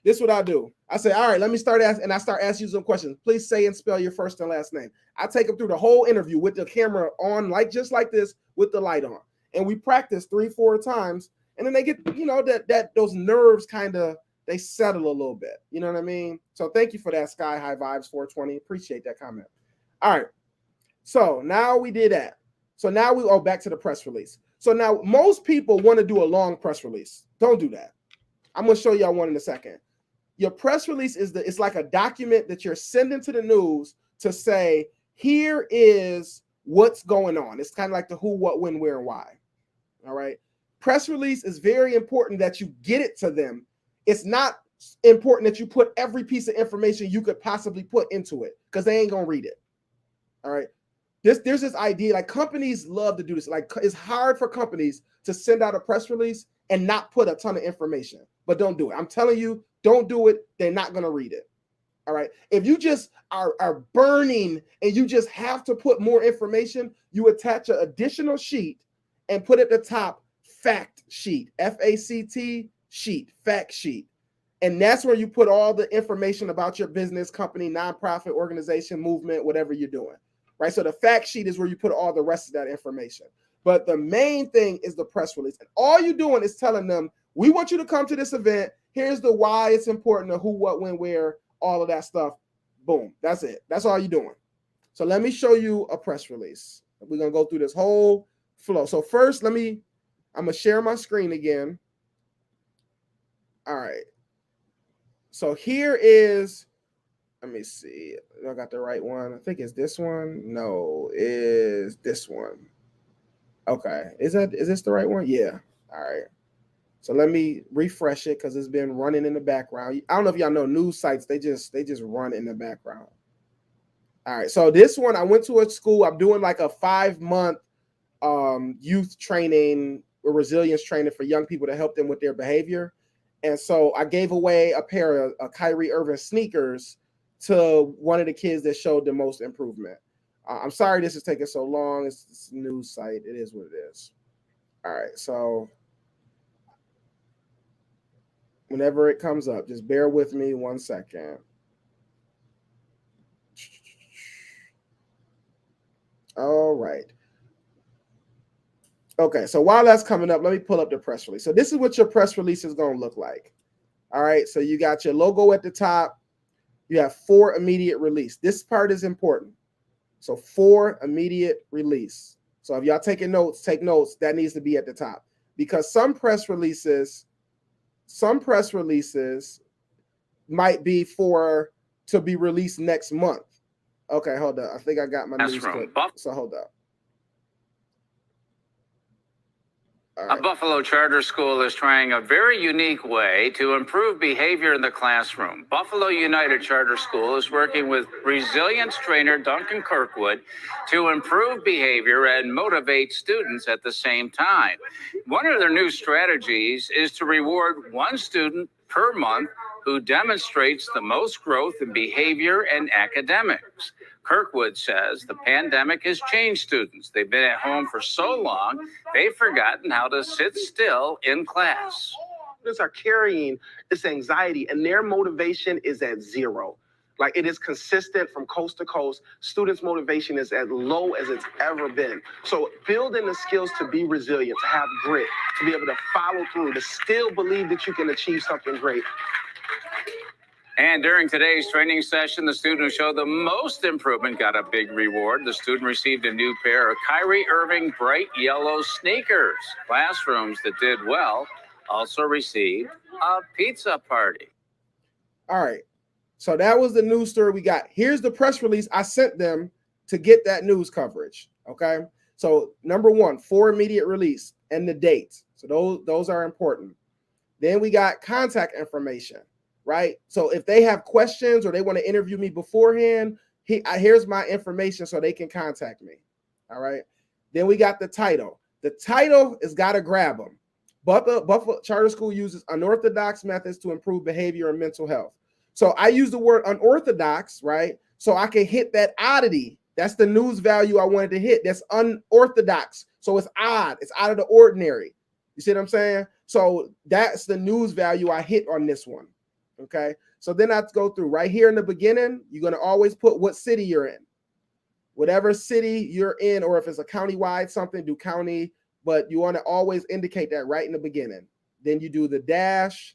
This is what I do. I say, all right, let me start asking, and I start asking you some questions. Please say and spell your first and last name. I take them through the whole interview with the camera on, like just like this, with the light on. And we practice 3-4 times, and then they get, you know, that those nerves kind of, they settle a little bit. You know what I mean? So thank you for that, Sky High Vibes 420. Appreciate that comment. All right. So now we did that. So now we go back to the press release. So now most people want to do a long press release. Don't do that. I'm going to show y'all one in a second. Your press release it's like a document that you're sending to the news to say, here is what's going on. It's kind of like the who, what, when, where, and why. All right. Press release is very important that you get it to them. It's not important that you put every piece of information you could possibly put into it because they ain't going to read it. All right. There's this idea, like companies love to do this. Like it's hard for companies to send out a press release and not put a ton of information, but don't do it. I'm telling you, don't do it. They're not going to read it. All right. If you just are burning and you just have to put more information, you attach an additional sheet and put at the top fact sheet, FACT sheet, fact sheet. And that's where you put all the information about your business, company, nonprofit, organization, movement, whatever you're doing, right? So the fact sheet is where you put all the rest of that information. But the main thing is the press release. And all you're doing is telling them, we want you to come to this event. Here's the why it's important, the who, what, when, where, all of that stuff. Boom. That's it. That's all you're doing. So let me show you a press release. We're going to go through this whole flow. So first, I'm going to share my screen again. All right. So here is, let me see. I got the right one. I think it's this one. No, is this one. Okay. Is this the right one? Yeah. All right. So let me refresh it because it's been running in the background. I don't know if y'all know news sites. They just run in the background. All right. So this one, I went to a school. I'm doing like a 5-month youth training or resilience training for young people to help them with their behavior. And so I gave away a pair of Kyrie Irving sneakers to one of the kids that showed the most improvement. I'm sorry this is taking so long. It's a news site. It is what it is. All right. So whenever it comes up, just bear with me 1 second. All right. Okay, so while that's coming up, let me pull up the press release. So this is what your press release is going to look like. All right, so you got your logo at the top. You have for immediate release. This part is important. So for immediate release. So if y'all taking notes, take notes. That needs to be at the top because some press releases might be to be released next month. Okay, hold up. I think I got my news clip. So hold up. A Buffalo charter school is trying a very unique way to improve behavior in the classroom. Buffalo United Charter School is working with resilience trainer Duncan Kirkwood to improve behavior and motivate students at the same time. One of their new strategies is to reward one student per month who demonstrates the most growth in behavior and academics. Kirkwood says the pandemic has changed students. They've been at home for so long, they've forgotten how to sit still in class. Students are carrying this anxiety and their motivation is at zero. Like it is consistent from coast to coast. Students' motivation is as low as it's ever been. So building the skills to be resilient, to have grit, to be able to follow through, to still believe that you can achieve something great. And during today's training session, the student who showed the most improvement got a big reward. The student received a new pair of Kyrie Irving bright yellow sneakers. Classrooms that did well also received a pizza party. All right. So that was the news story we got. Here's the press release I sent them to get that news coverage. Okay. So number one, for immediate release and the date. So those are important. Then we got contact information. Right. So if they have questions or they want to interview me beforehand, here's my information so they can contact me. All right. Then we got the title. The title is got to grab them. Buffalo Charter School uses unorthodox methods to improve behavior and mental health. So I use the word unorthodox, right? So I can hit that oddity. That's the news value I wanted to hit. That's unorthodox. So it's odd. It's out of the ordinary. You see what I'm saying? So that's the news value I hit on this one. Okay, so then I go through right here in the beginning. You're going to always put what city you're in, whatever city you're in, or if it's a county-wide something, do county, but you want to always indicate that right in the beginning. Then you do the dash,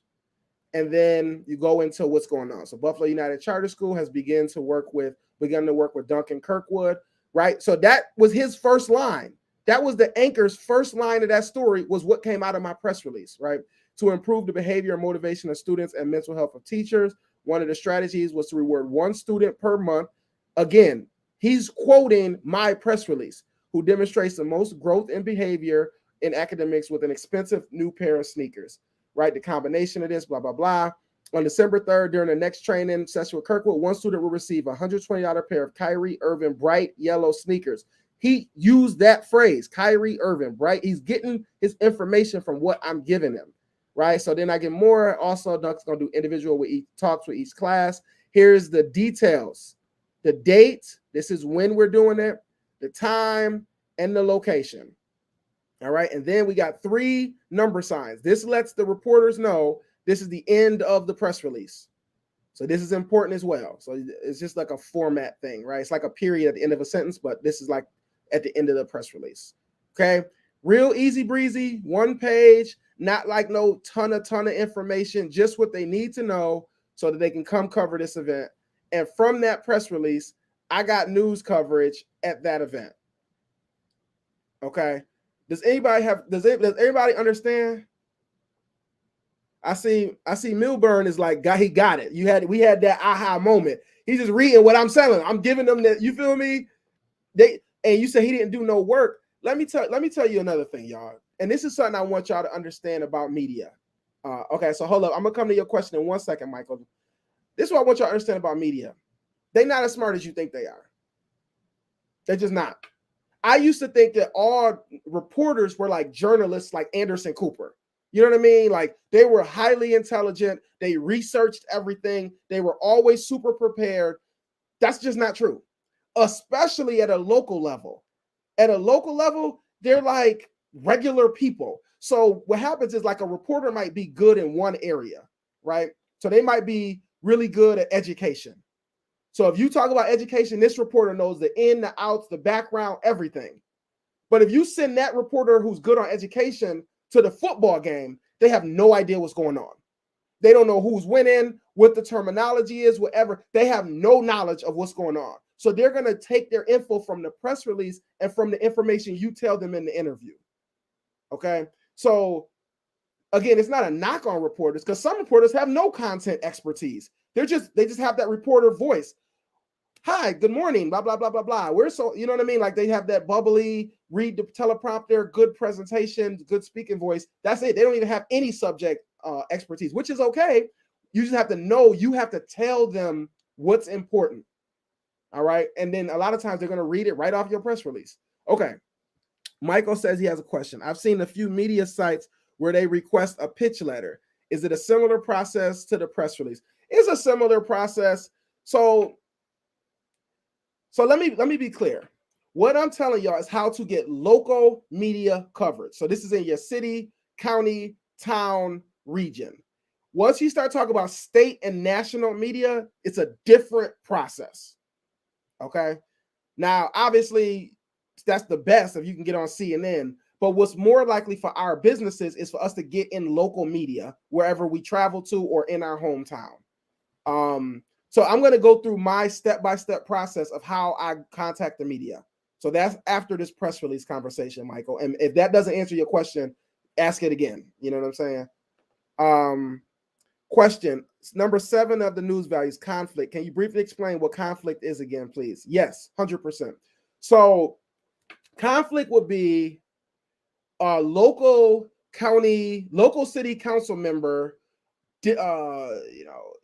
and then you go into what's going on. So Buffalo United Charter School has begun to work with Duncan Kirkwood, right? So that was his first line. That was the anchor's first line of that story was what came out of my press release, right? To improve the behavior and motivation of students and mental health of teachers. One of the strategies was to reward one student per month. Again, he's quoting my press release, who demonstrates the most growth in behavior in academics with an expensive new pair of sneakers, right? The combination of this, blah, blah, blah. On December 3rd, during the next training session with Kirkwood, one student will receive a $120 pair of Kyrie Irving bright yellow sneakers. He used that phrase, Kyrie Irving, bright. He's getting his information from what I'm giving him. Right. So then I get more. Also, Dunk's going to do individual with each talks with each class. Here's the details, the date. This is when we're doing it, the time, and the location. All right. And then we got 3 number signs. This lets the reporters know this is the end of the press release. So this is important as well. So it's just like a format thing, right? It's like a period at the end of a sentence, but this is like at the end of the press release. Okay. Real easy breezy, 1 page, not like no ton of information, just what they need to know so that they can come cover this event. And from that press release, I got news coverage at that event. Okay. Does everybody understand? I see Milburn is like, he got it. We had that aha moment. He's just reading what I'm selling. I'm giving them that, you feel me? And you say he didn't do no work. Let me tell you another thing, y'all. And this is something I want y'all to understand about media. Okay, so hold up. I'm gonna come to your question in 1 second, Michael. This is what I want y'all to understand about media. They're not as smart as you think they are. They're just not. I used to think that all reporters were like journalists like Anderson Cooper. You know what I mean? Like they were highly intelligent. They researched everything. They were always super prepared. That's just not true, especially at a local level. At a local level, they're like regular people. So what happens is like a reporter might be good in one area, right? So they might be really good at education. So if you talk about education, this reporter knows the in, the outs, the background, everything. But if you send that reporter who's good on education to the football game, they have no idea what's going on. They don't know who's winning, what the terminology is, whatever. They have no knowledge of what's going on. So they're going to take their info from the press release and from the information you tell them in the interview. Okay. So again, it's not a knock on reporters because some reporters have no content expertise. They just have that reporter voice. Hi, good morning, blah, blah, blah, blah, blah. We're so, you know what I mean? Like they have that bubbly, read the teleprompter, good presentation, good speaking voice. That's it. They don't even have any subject expertise, which is okay. You just have to know, you have to tell them what's important. All right. And then a lot of times they're going to read it right off your press release. Okay. Michael says he has a question. I've seen a few media sites where they request a pitch letter. Is it a similar process to the press release? It's a similar process. So let me be clear. What I'm telling y'all is how to get local media coverage. So this is in your city, county, town, region. Once you start talking about state and national media, it's a different process. Okay. Now, obviously, that's the best if you can get on CNN. But what's more likely for our businesses is for us to get in local media wherever we travel to or in our hometown. So I'm going to go through my step-by-step process of how I contact the media. So that's after this press release conversation, Michael. And if that doesn't answer your question, ask it again. You know what I'm saying? Question number 7 of the news values, conflict. Can you briefly explain what conflict is again, please? Yes, 100%. So conflict would be a local city council member,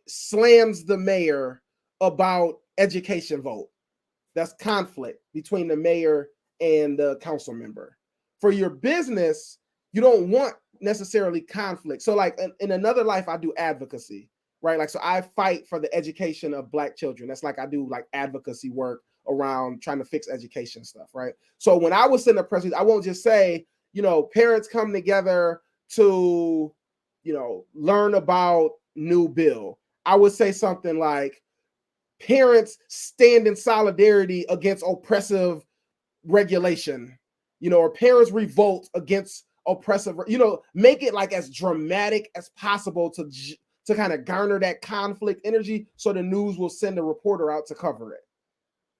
slams the mayor about education vote. That's conflict between the mayor and the council member. For your business, you don't want necessarily conflict. So like in another life, I do advocacy, right? Like, so I fight for the education of Black children. That's like, I do like advocacy work around trying to fix education stuff, right? So when I was sending a press release, I won't just say, parents come together to, learn about new bill. I would say something like, parents stand in solidarity against oppressive regulation, or parents revolt against oppressive, make it like as dramatic as possible to kind of garner that conflict energy so the news will send a reporter out to cover it.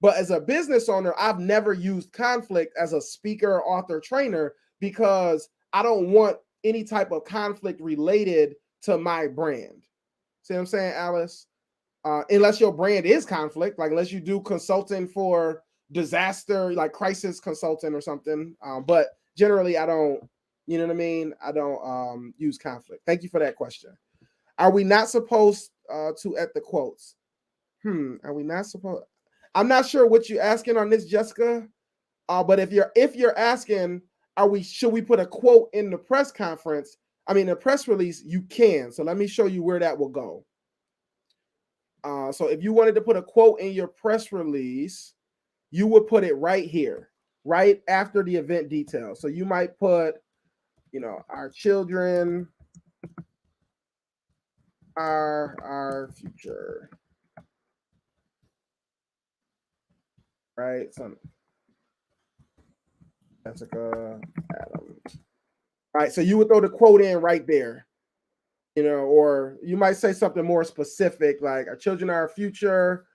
But as a business owner, I've never used conflict as a speaker, author, trainer, because I don't want any type of conflict related to my brand. See what I'm saying, Alice? Unless your brand is conflict, like unless you do consulting for disaster, like crisis consulting or something. But generally, I don't, you know what I mean? I don't use conflict. Thank you for that question. Are we not supposed to at the quotes? Are we not supposed? I'm not sure what you're asking on this, Jessica. But if you're asking, should we put a quote in the press conference? I mean, the press release, you can. So let me show you where that will go. So if you wanted to put a quote in your press release, you would put it right here, right after the event details. So you might put, our children are our future, right? So Jessica Adams. All right, so you would throw the quote in right there, or you might say something more specific, like our children are our future.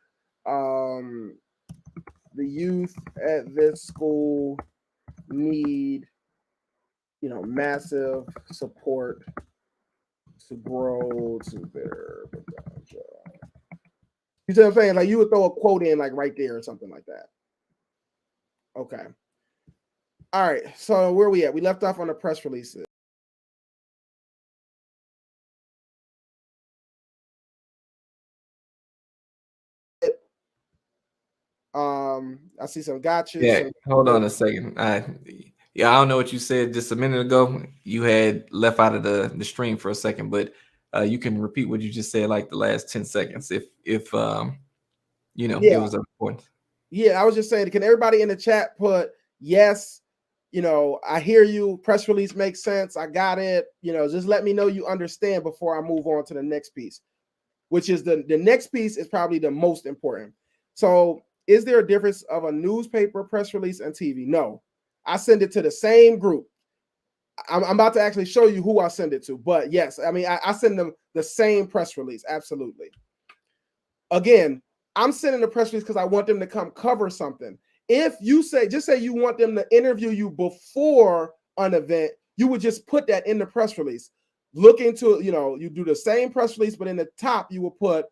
The youth at this school need, massive support to grow to their potential. You see what I'm saying? Like you would throw a quote in like right there or something like that. Okay. All right. So where are we at? We left off on the press releases. I see some gotchas. Yeah, hold on a second. I don't know what you said just a minute ago. You had left out of the stream for a second, but you can repeat what you just said, like the last 10 seconds, if it was important. Yeah, I was just saying, can everybody in the chat put yes? I hear you. Press release makes sense. I got it. Just let me know you understand before I move on to the next piece, which is the next piece is probably the most important. So is there a difference of a newspaper press release and TV? No, I send it to the same group. I'm about to actually show you who I send it to, but yes, I mean, I send them the same press release. Absolutely. Again, I'm sending a press release because I want them to come cover something. If you just say you want them to interview you before an event, you would just put that in the press release. Look into, you do the same press release, but in the top, you will put,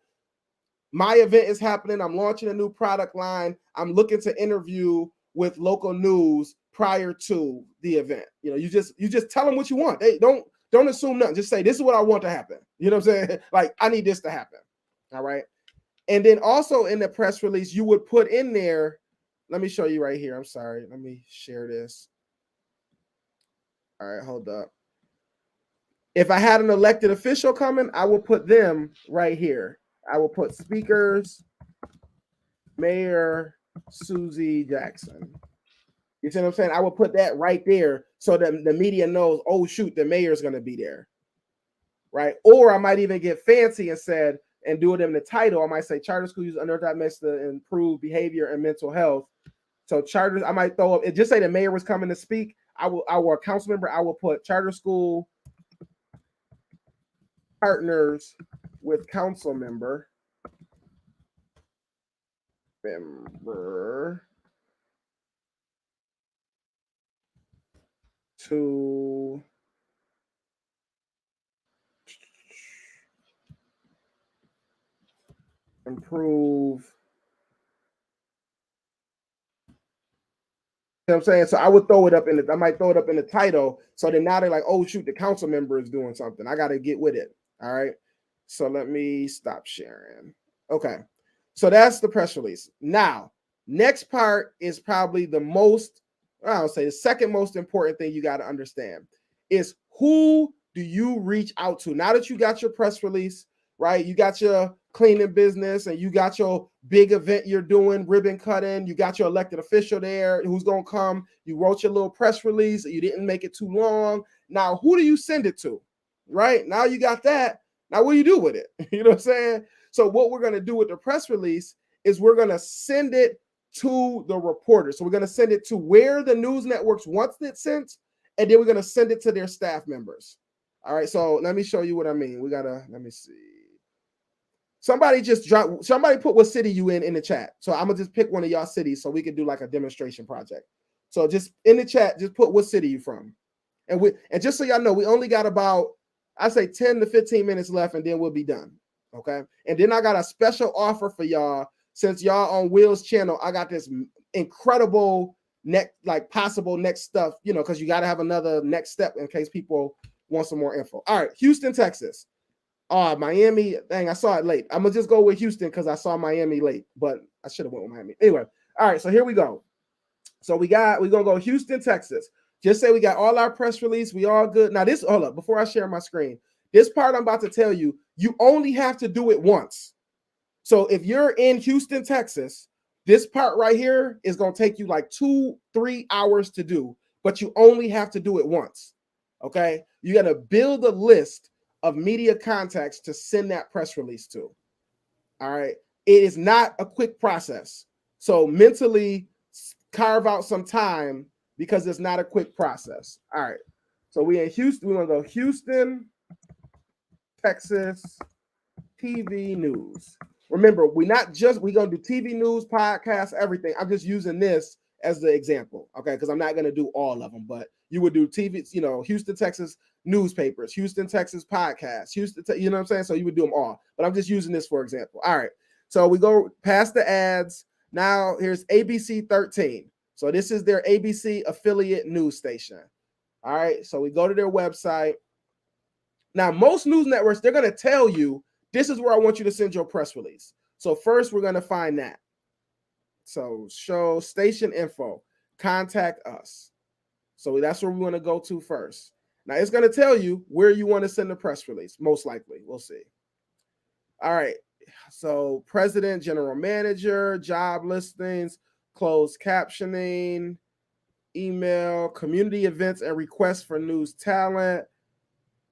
my event is happening. I'm launching a new product line. I'm looking to interview with local news prior to the event. You just tell them what you want. Hey, don't assume nothing. Just say, this is what I want to happen. You know what I'm saying? Like, I need this to happen. All right. And then also in the press release, you would put in there, let me show you right here. I'm sorry. Let me share this. All right, hold up. If I had an elected official coming, I will put them right here. I will put speakers, Mayor Susie Jackson. You see what I'm saying? I will put that right there so that the media knows, oh, shoot, the mayor's going to be there. Right? Or I might even get fancy and do it in the title. I might say charter schools use unorthodox methods to improve behavior and mental health. So charters, I might throw up, just say the mayor was coming to speak. I will a council member, I will put charter school partners with council member to improve. You know what I'm saying? So I would throw it up I might throw it up in the title. So then now they're like, oh shoot, the council member is doing something. I got to get with it. All right. So let me stop sharing. Okay. So that's the press release. Now, next part is probably the second most important thing you got to understand is, who do you reach out to? Now that you got your press release, right? You got your cleaning business and you got your big event you're doing, ribbon cutting. You got your elected official there who's going to come. You wrote your little press release. You didn't make it too long. Now, who do you send it to? Right? Now you got that. Now, what do you do with it? You know what I'm saying? So what we're going to do with the press release is we're going to send it to the reporter. So we're going to send it to where the news networks want it sent, and then we're going to send it to their staff members. All right, so let me show you what I mean. Let me see. Somebody put what city you in the chat. So I'm going to just pick one of y'all cities so we can do like a demonstration project. So just in the chat, just put what city you from. And just so y'all know, we only got about, I say 10 to 15 minutes left, and then we'll be done. Okay. And then I got a special offer for y'all. Since y'all on Will's channel, I got this incredible possible next stuff, because you got to have another next step in case people want some more info. All right. Houston, Texas. Miami. Dang, I saw it late. I'm going to just go with Houston because I saw Miami late, but I should have went with Miami. Anyway. All right. So here we go. So we're going to go Houston, Texas. Just say we got all our press release. We all good. Now hold up, before I share my screen, this part I'm about to tell you, you only have to do it once. So if you're in Houston, Texas, this part right here is going to take you like 2-3 hours to do, but you only have to do it once. Okay. You got to build a list of media contacts to send that press release to. All right. It is not a quick process. So mentally carve out some time because it's not a quick process. All right. So we in Houston. We want to go Houston, Texas, TV news. Remember, we're going to do TV news, podcasts, everything. I'm just using this as the example, okay? Because I'm not going to do all of them, but you would do TV, Houston, Texas newspapers, Houston, Texas podcasts, you know what I'm saying? So you would do them all, but I'm just using this for example. All right. So we go past the ads. Now here's ABC 13. So this is their ABC affiliate news station. All right. So we go to their website. Now, most news networks, they're going to tell you, this is where I want you to send your press release. So first, we're going to find that. So show station info, contact us. So that's where we want to go to first. Now, it's going to tell you where you want to send the press release, most likely. We'll see. All right. So president, general manager, job listings, closed captioning, email, community events and requests for news talent.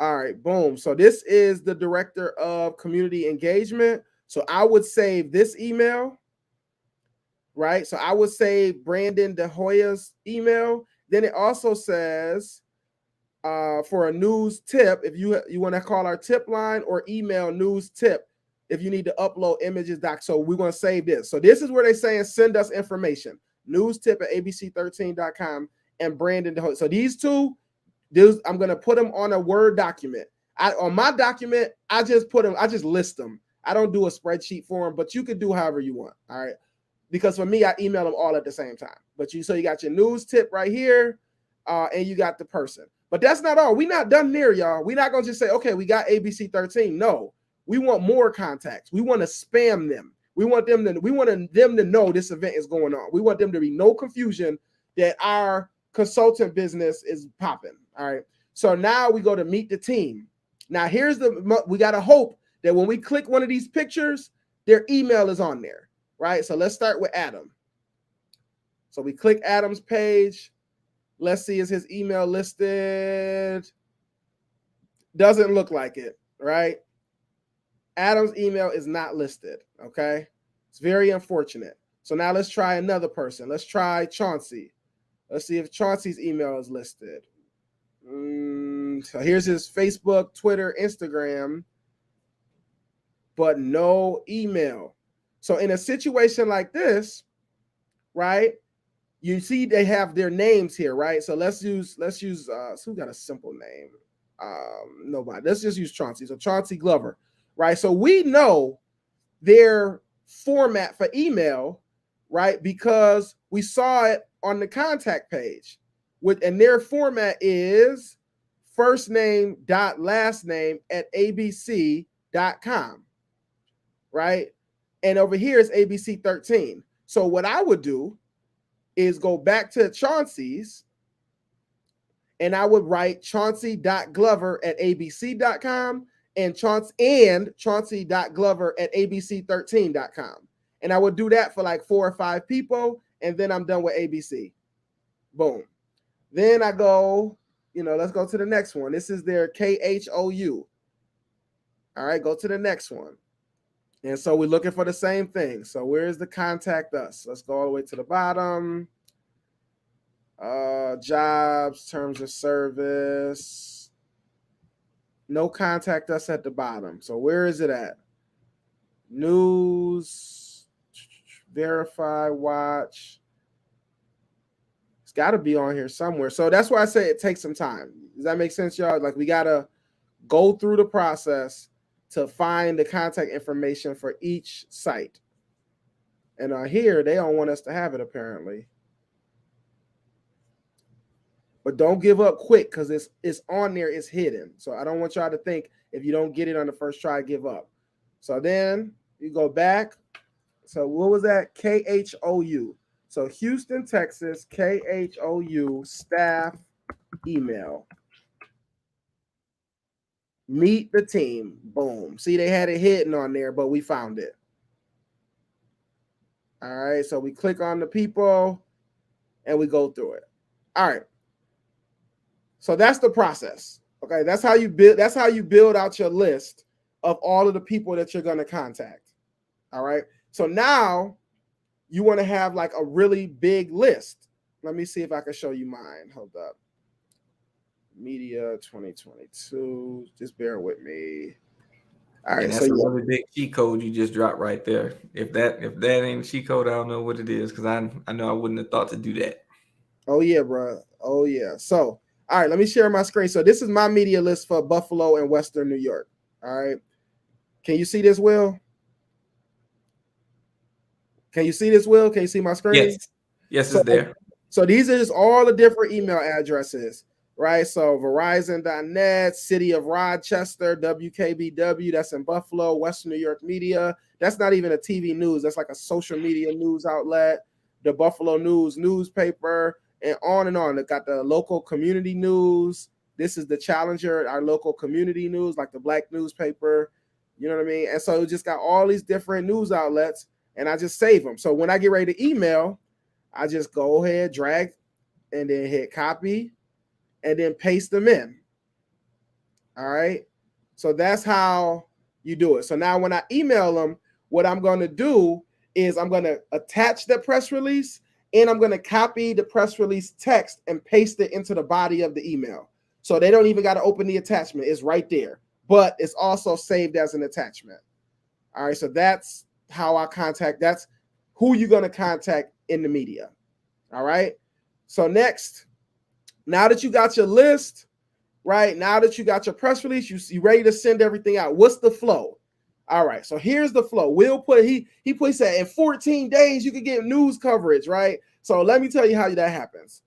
All right, boom. So this is the director of community engagement. So I would save this email, right? So I would save Brandon De Hoya's email. Then it also says for a news tip, if you want to call our tip line or email news tip, if you need to upload images, so we're going to save this. So this is where they're saying send us information. News tip at abc13.com and Brandon De Hoya. So these two, I'm going to put them on a Word document. On my document, I just list them. I don't do a spreadsheet for them, but you could do however you want. All right. Because for me, I email them all at the same time. But you got your news tip right here, and you got the person. But that's not all. We're not done there, y'all. We're not going to just say, okay, we got ABC 13. No, we want more contacts. We want to spam them. We want them to know this event is going on. We want them to be no confusion that our consultant business is popping. All right. So now we go to meet the team. Now we got to hope that when we click one of these pictures, their email is on there, right? So let's start with Adam. So we click Adam's page. Let's see, is his email listed? Doesn't look like it, right? Adam's email is not listed, okay? It's very unfortunate. So now let's try another person. Let's try Chauncey. Let's see if Chauncey's email is listed. So here's his Facebook, Twitter, Instagram, but no email. So in a situation like this, right, you see they have their names here, right? So let's use who got a simple name? Nobody. Let's just use Chauncey. So Chauncey Glover, right? So we know their format for email, right? Because we saw it on the contact page. And their format is first name dot last name at abc.com, right? And over here is ABC 13. So what I would do is go back to Chauncey's and I would write chauncey.glover at abc.com and chauncey.glover at abc13.com. And I would do that for like 4 or 5 people, and then I'm done with ABC. Boom. Then I go, let's go to the next one. This is their KHOU. All right, go to the next one. And so we're looking for the same thing. So where's the contact us? Let's go all the way to the bottom. Jobs, terms of service. No contact us at the bottom. So where is it at? News, verify, watch. It's got to be on here somewhere. So that's why I say it takes some time. Does that make sense, y'all? Like we got to go through the process to find the contact information for each site. And here, they don't want us to have it, apparently. But don't give up quick because it's on there, it's hidden. So I don't want y'all to think if you don't get it on the first try, give up. So then you go back. So what was that? KHOU. So Houston, Texas, KHOU staff email. Meet the team. Boom. See, they had it hidden on there, but we found it. All right, so we click on the people and we go through it. All right. So that's the process. Okay, that's how you build out your list of all of the people that you're going to contact. All right. So now you want to have like a really big list. Let me see if I can show you mine. Hold up. Media 2022. Just bear with me. All right. And that's a really big cheat code you just dropped right there. If that ain't a cheat code, I don't know what it is, because I know I wouldn't have thought to do that. Oh yeah, bro. Oh yeah. So all right, let me share my screen. So this is my media list for Buffalo and Western New York. All right. Can you see this, Will? Can you see this, Will? Can you see my screen? Yes. Yes, it's there. So these are just all the different email addresses, right? So Verizon.net, City of Rochester, WKBW, that's in Buffalo, Western New York Media. That's not even a TV news. That's like a social media news outlet. The Buffalo News newspaper, and on and on. They got the local community news. This is the Challenger, our local community news, like the Black newspaper. You know what I mean? And so it just got all these different news outlets, and I just save them. So when I get ready to email, I just go ahead, drag, and then hit copy, and then paste them in. All right. So that's how you do it. So now when I email them, what I'm going to do is I'm going to attach the press release, and I'm going to copy the press release text and paste it into the body of the email. So they don't even got to open the attachment. It's right there, but it's also saved as an attachment. All right. So that's how I contact. That's who you're going to contact in the media. All right. So next, now that you got your list, right? Now that you got your press release, you ready to send everything out. What's the flow? All right, so here's the flow. Will put he said in 14 days you could get news coverage, right? So let me tell you how that happens.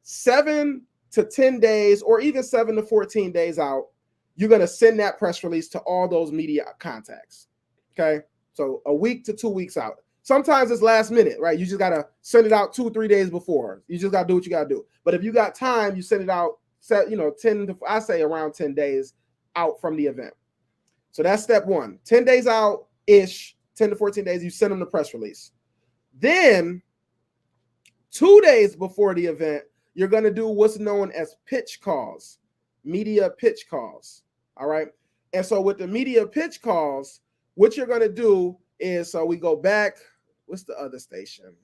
7 to 10 days, or even 7 to 14 days out, you're gonna send that press release to all those media contacts. Okay, so a week to 2 weeks out. Sometimes it's last minute, right? You just gotta send it out 2 or 3 days before. You just gotta do what you gotta do. But if you got time, you send it out, 10 to, I say around 10 days out from the event. So that's step one. 10 days out ish, 10 to 14 days, you send them the press release. Then 2 days before the event, you're going to do what's known as pitch calls, media pitch calls. All right. And so with the media pitch calls, what you're going to do is, so we go back. What's the other station?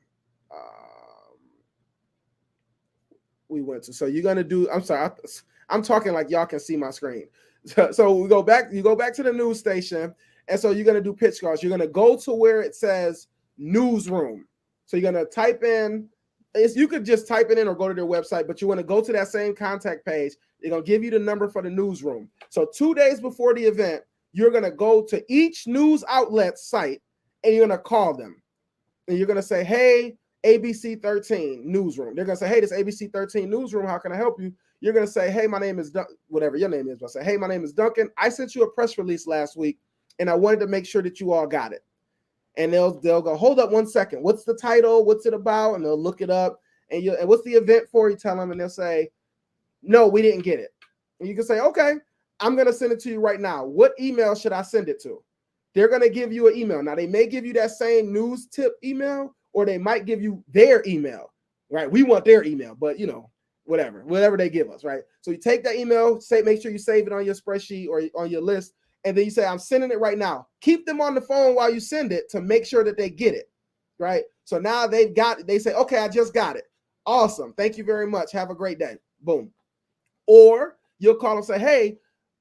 We went to. So you're going to do, I'm sorry, I'm talking like y'all can see my screen. So we go back, you go back to the news station, and so you're going to do pitch calls. You're going to go to where it says newsroom. So you're going to type in, you could just type it in or go to their website, but you want to go to that same contact page. They're going to give you the number for the newsroom. So 2 days before the event, you're going to go to each news outlet site, and you're going to call them. And you're going to say, hey, ABC 13 newsroom. They're going to say, hey, this ABC 13 newsroom, how can I help you? You're going to say, hey, my name is whatever your name is. I'll say, hey, my name is Duncan. I sent you a press release last week, and I wanted to make sure that you all got it. And they'll go, hold up 1 second. What's the title? What's it about? And they'll look it up. And what's the event for? You tell them, and they'll say, no, we didn't get it. And you can say, okay, I'm going to send it to you right now. What email should I send it to? They're going to give you an email. Now, they may give you that same news tip email, or they might give you their email, right? We want their email, but whatever they give us, right? So you take that email, make sure you save it on your spreadsheet or on your list, and then you say, I'm sending it right now. Keep them on the phone while you send it to make sure that they get it, right? So now they've got it. They say, okay, I just got it. Awesome. Thank you very much. Have a great day. Boom. Or you'll call and say, hey,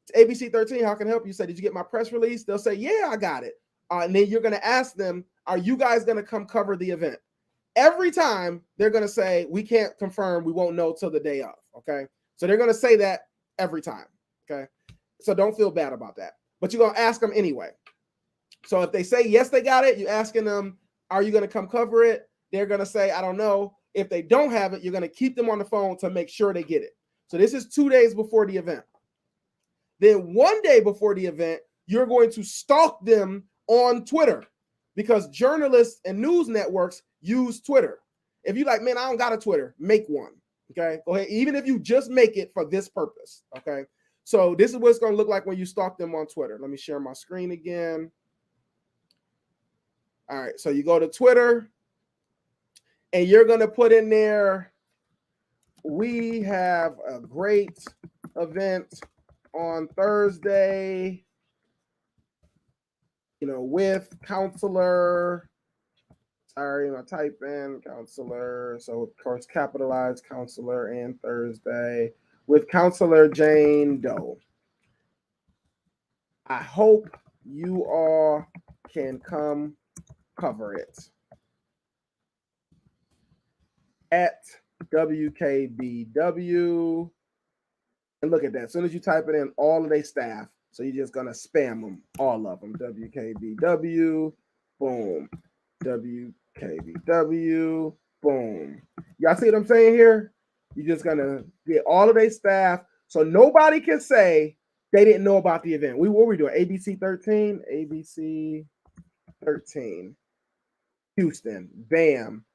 it's ABC 13, how can I help you? Say, did you get my press release? They'll say, yeah, I got it. And then you're going to ask them, are you guys going to come cover the event? Every time they're going to say, we can't confirm, we won't know till the day of, okay? So they're going to say that every time, okay? So don't feel bad about that. But you're going to ask them anyway. So if they say, yes, they got it, you're asking them, are you going to come cover it? They're going to say, I don't know. If they don't have it, you're going to keep them on the phone to make sure they get it. So this is 2 days before the event. Then 1 day before the event, you're going to stalk them on Twitter, because journalists and news networks use Twitter. If you're like, man, I don't got a Twitter, make one. Okay, go ahead. Even if you just make it for this purpose. Okay, so this is what it's going to look like when you stalk them on Twitter. Let me share my screen again. All right, so you go to Twitter, and you're going to put in there, we have a great event on Thursday, with counselor. Sorry, I type in counselor. So, of course, capitalized counselor and Thursday with counselor Jane Doe. I hope you all can come cover it at WKBW. And look at that. As soon as you type it in, all of their staff. So you're just going to spam them, all of them. WKBW, boom. WKBW, boom. Y'all see what I'm saying here? You're just going to get all of their staff. So nobody can say they didn't know about the event. What were we doing? ABC 13? ABC 13. Houston. Bam.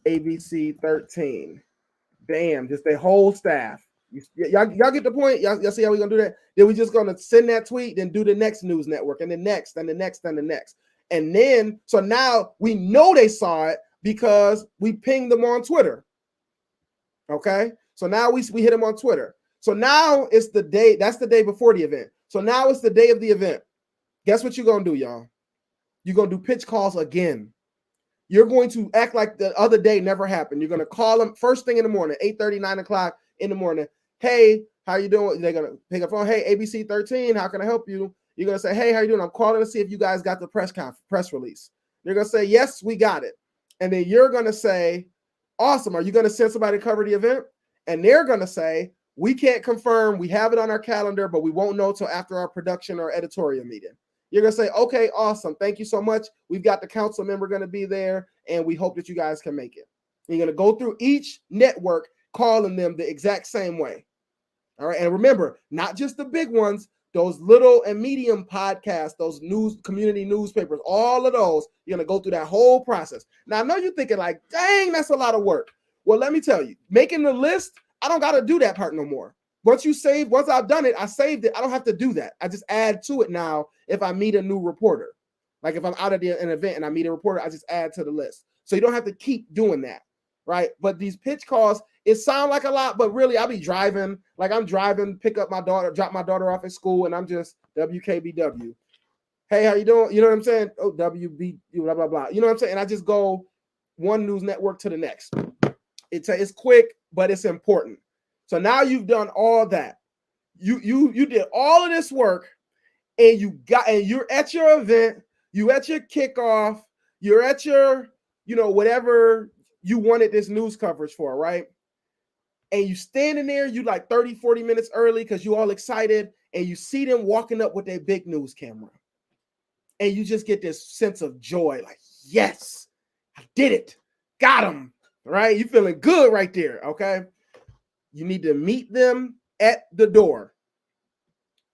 ABC 13. Bam. Just their whole staff. Y'all get the point? Y'all see how we're going to do that? Then we're just going to send that tweet, then do the next news network, and the next, and the next, and the next. And then, so now we know they saw it because we pinged them on Twitter. Okay? So now we hit them on Twitter. So now it's the day, that's the day before the event. So now it's the day of the event. Guess what you're going to do, y'all? You're going to do pitch calls again. You're going to act like the other day never happened. You're going to call them first thing in the morning, 8:30, 9 o'clock in the morning. Hey, how you doing? They're going to pick up phone. Hey, ABC 13, how can I help you? You're going to say, hey, how you doing? I'm calling to see if you guys got the press release. They're going to say, yes, we got it. And then you're going to say, awesome. Are you going to send somebody to cover the event? And they're going to say, we can't confirm. We have it on our calendar, but we won't know till after our production or editorial meeting. You're going to say, okay, awesome. Thank you so much. We've got the council member going to be there, and we hope that you guys can make it. And you're going to go through each network, calling them the exact same way. All right. And remember, not just the big ones, those little and medium podcasts, those news, community newspapers, all of those, you're going to go through that whole process. Now, I know you're thinking like, dang, that's a lot of work. Well, let me tell you, making the list, I don't got to do that part no more. Once I've done it, I saved it. I don't have to do that. I just add to it now if I meet a new reporter. Like if I'm out at an event and I meet a reporter, I just add to the list. So you don't have to keep doing that, right? But these pitch calls, it sound like a lot, but really I'll be driving. Like I'm driving, pick up my daughter, drop my daughter off at school, and I'm just WKBW. Hey, how you doing? You know what I'm saying? Oh, WB, blah, blah, blah. You know what I'm saying? And I just go one news network to the next. It's quick, but it's important. So now you've done all that. You did all of this work, and you're at your event, you at your kickoff, you're at your, whatever you wanted this news coverage for, right? And you standing there, you like 30, 40 minutes early because you all excited, and you see them walking up with their big news camera. And you just get this sense of joy, like, yes, I did it. Got them, right? You feeling good right there, okay? You need to meet them at the door.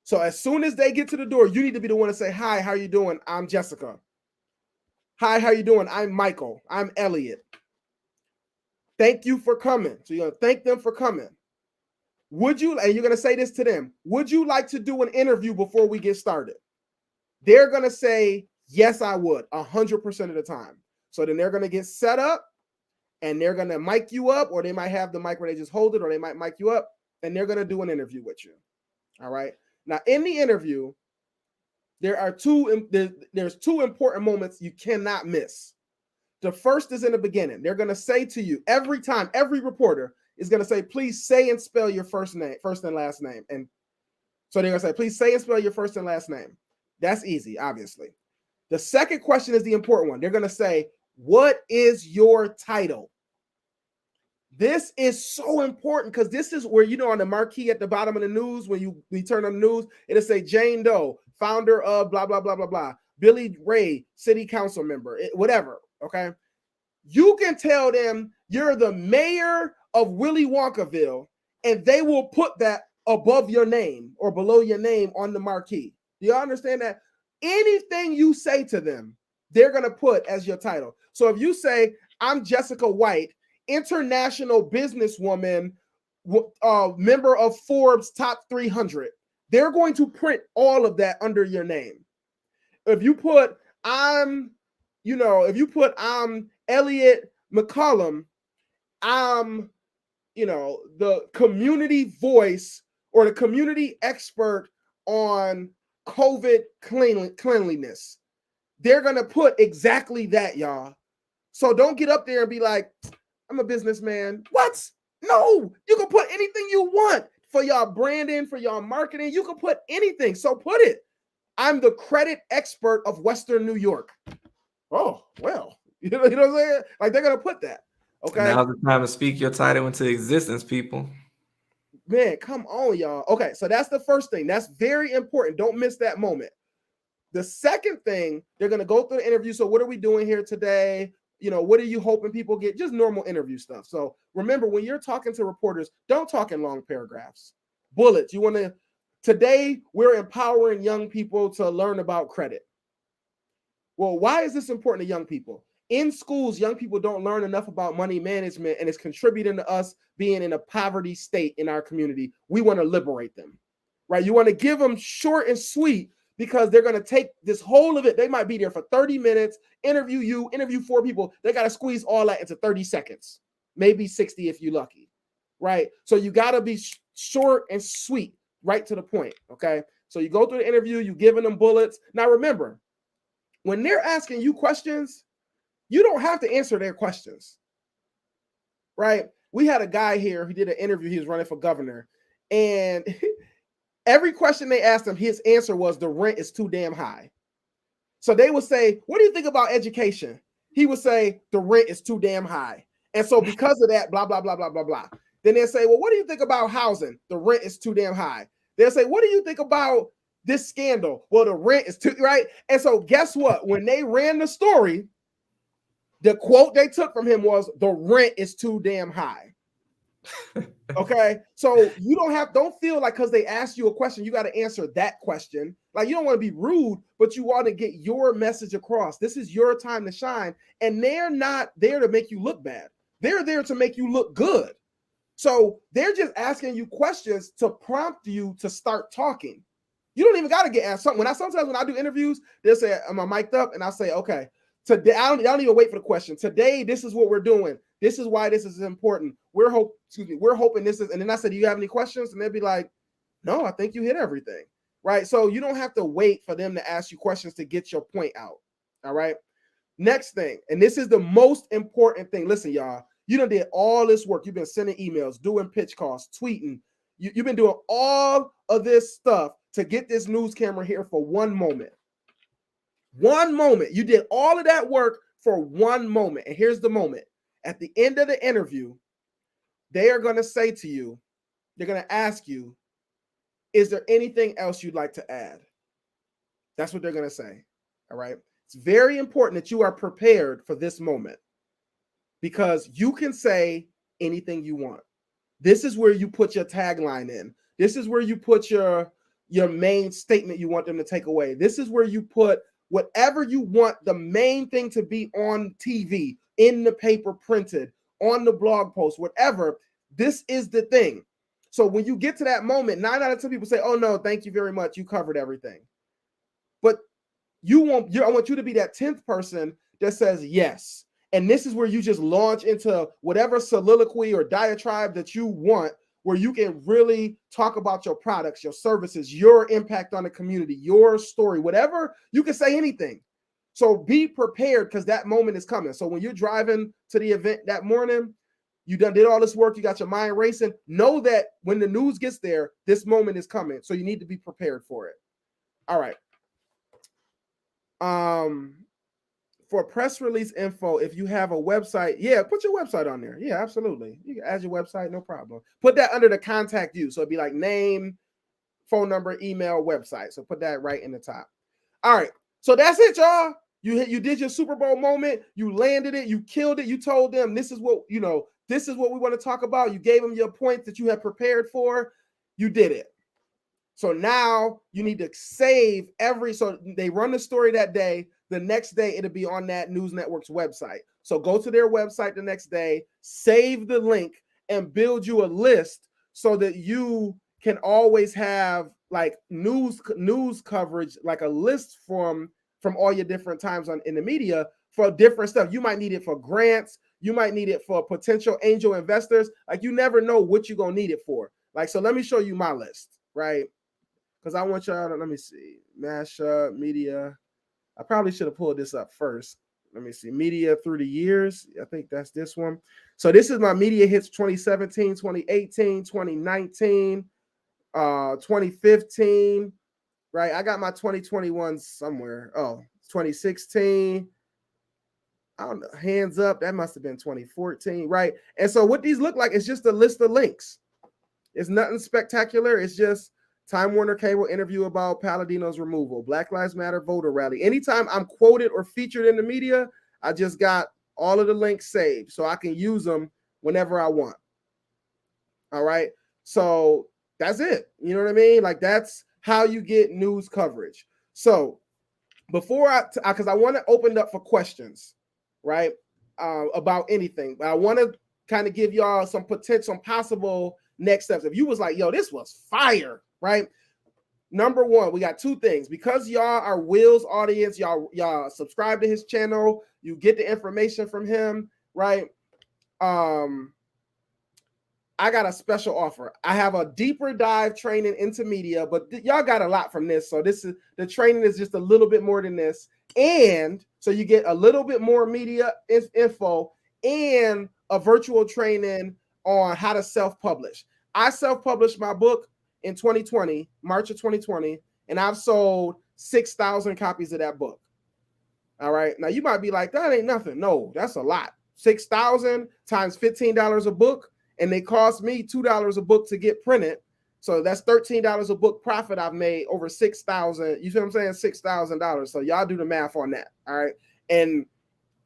So as soon as they get to the door, you need to be the one to say, hi, how you doing? I'm Jessica. Hi, how you doing? I'm Michael. I'm Elliot. Thank you for coming. So you're going to thank them for coming. And you're going to say this to them, would you like to do an interview before we get started? They're going to say, yes, I would, 100% of the time. So then they're going to get set up, and they're going to mic you up, or they might have the mic where they just hold it, or they might mic you up, and they're going to do an interview with you. All right. Now, in the interview, there's two important moments you cannot miss. The first is in the beginning. They're going to say to you every time, every reporter is going to say, please say and spell your first and last name. And so they're going to say, please say and spell your first and last name. That's easy, obviously. The second question is the important one. They're going to say, what is your title? This is so important because this is where, on the marquee at the bottom of the news, when we turn on the news, it'll say Jane Doe, founder of blah, blah, blah, blah, blah. Billy Ray, city council member, whatever, okay? You can tell them you're the mayor of Willy Wonkaville, and they will put that above your name or below your name on the marquee. Do you understand that? Anything you say to them, they're going to put as your title. So if you say, I'm Jessica White, international businesswoman, member of Forbes top 300, they're going to print all of that under your name. If you put I'm Elliot, McCollum, I'm, the community voice or the community expert on COVID cleanliness. They're going to put exactly that, y'all. So don't get up there and be like, I'm a businessman. What? No, you can put anything you want for y'all branding, for y'all marketing. You can put anything. So put it. I'm the credit expert of Western New York. Oh, well, you know what I'm saying? Like, they're going to put that. Okay. Now's the time to speak your title into existence, people. Man, come on, y'all. Okay, so that's the first thing. That's very important. Don't miss that moment. The second thing, they're going to go through the interview. So what are we doing here today? What are you hoping people get? Just normal interview stuff. So remember, when you're talking to reporters, don't talk in long paragraphs. Bullets. Today, we're empowering young people to learn about credit. Well, why is this important to young people? In schools, young people don't learn enough about money management, and it's contributing to us being in a poverty state in our community. We want to liberate them, right? You want to give them short and sweet, because they're going to take this whole of it. They might be there for 30 minutes, interview 4 people. They got to squeeze all that into 30 seconds, maybe 60 if you're lucky, right? So you got to be short and sweet, right to the point, okay? So you go through the interview, you giving them bullets. Now remember, when they're asking you questions, you don't have to answer their questions, right? We had a guy here who did an interview. He was running for governor, and every question they asked him, his answer was the rent is too damn high. So they would say, what do you think about education? He would say, the rent is too damn high. And so because of that, blah, blah, blah, blah, blah, blah. Then they'll say, well, what do you think about housing? The rent is too damn high. They'll say, what do you think about this scandal? Well, the rent is too, right? And so guess what? When they ran the story, the quote they took from him was, the rent is too damn high. Okay, so you don't feel like because they asked you a question, you got to answer that question. Like, you don't want to be rude, but you want to get your message across. This is your time to shine, and they're not there to make you look bad. They're there to make you look good. So they're just asking you questions to prompt you to start talking. You don't even got to get asked something. Sometimes when I do interviews, they'll say, am I mic'd up? And I say, okay, today, I don't even wait for the question. Today, this is what we're doing. This is why this is important. We're hoping this is, and then I said, do you have any questions? And they'd be like, no, I think you hit everything, right? So you don't have to wait for them to ask you questions to get your point out, all right? Next thing, and this is the most important thing. Listen, y'all, you done did all this work. You've been sending emails, doing pitch calls, tweeting. You've been doing all of this stuff to get this news camera here for one moment. One moment. You did all of that work for one moment. And here's the moment. At the end of the interview, they are going to say to you, they're going to ask you, is there anything else you'd like to add? That's what they're going to say. All right. It's very important that you are prepared for this moment, because you can say anything you want. This is where you put your tagline in. This is where you put your main statement you want them to take away. This is where you put whatever you want the main thing to be on TV, in the paper, printed, on the blog post, whatever. This is the thing. So when you get to that moment, 9 out of 10 people say, oh no, thank you very much, you covered everything. But I want you to be that 10th person that says yes. And this is where you just launch into whatever soliloquy or diatribe that you want, where you can really talk about your products, your services, your impact on the community, your story, whatever. You can say anything. So be prepared, because that moment is coming. So when you're driving to the event that morning, you did all this work, you got your mind racing. Know that when the news gets there, this moment is coming. So you need to be prepared for it. All right. For press release info, if you have a website, yeah, put your website on there. Yeah, absolutely. You can add your website, no problem. Put that under the contact you. So it'd be like name, phone number, email, website. So put that right in the top. All right. So that's it, y'all. You did your Super Bowl moment. You landed it. You killed it. You told them this is what, this is what we want to talk about. You gave them your points that you had prepared for. You did it. So now you need to save so they run the story that day. The next day, it'll be on that news network's website. So go to their website the next day, save the link, and build you a list so that you can always have like news coverage, like a list from all your different times in the media for different stuff. You might need it for grants. You might need it for potential angel investors. Like, you never know what you're going to need it for. Like, so let me show you my list, right? Because I want y'all to, let me see, mashup, media. I probably should have pulled this up first. Let me see, media through the years. I think that's this one. So this is my media hits 2017, 2018, 2019, 2015, right? I got my 2021 somewhere. Oh, 2016. I don't know, hands up. That must have been 2014, right? And so what these look like is just a list of links. It's nothing spectacular. It's just Time Warner Cable interview about Palladino's removal, Black Lives Matter voter rally. Anytime I'm quoted or featured in the media, I just got all of the links saved so I can use them whenever I want. All right. So that's it. You know what I mean? Like, that's how you get news coverage. So before because I want to open up for questions, right? About anything, but I want to kind of give y'all some potential, some possible next steps. If you was like, yo, this was fire, right? Number one, we got two things. Because y'all are Will's audience, y'all subscribe to his channel, you get the information from him, right? I got a special offer. I have a deeper dive training into media, but y'all got a lot from this. So this is, the training is just a little bit more than this. And so you get a little bit more media info and a virtual training on how to self-publish. I self-published my book in 2020, March of 2020, and I've sold 6,000 copies of that book. All right. Now you might be like, that ain't nothing. No, that's a lot. 6,000 times $15 a book. And they cost me $2 a book to get printed. So that's $13 a book profit I've made over 6,000. You see what I'm saying? $6,000. So y'all do the math on that. All right. And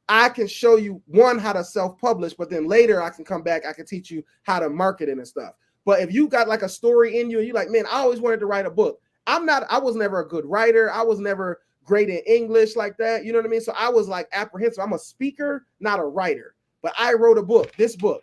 I can show you, one, how to self-publish, but then later I can come back, I can teach you how to market it and stuff. But if you got like a story in you and you're like, man, I always wanted to write a book. I was never a good writer. I was never great in English like that. You know what I mean? So I was like apprehensive. I'm a speaker, not a writer. But I wrote a book, this book.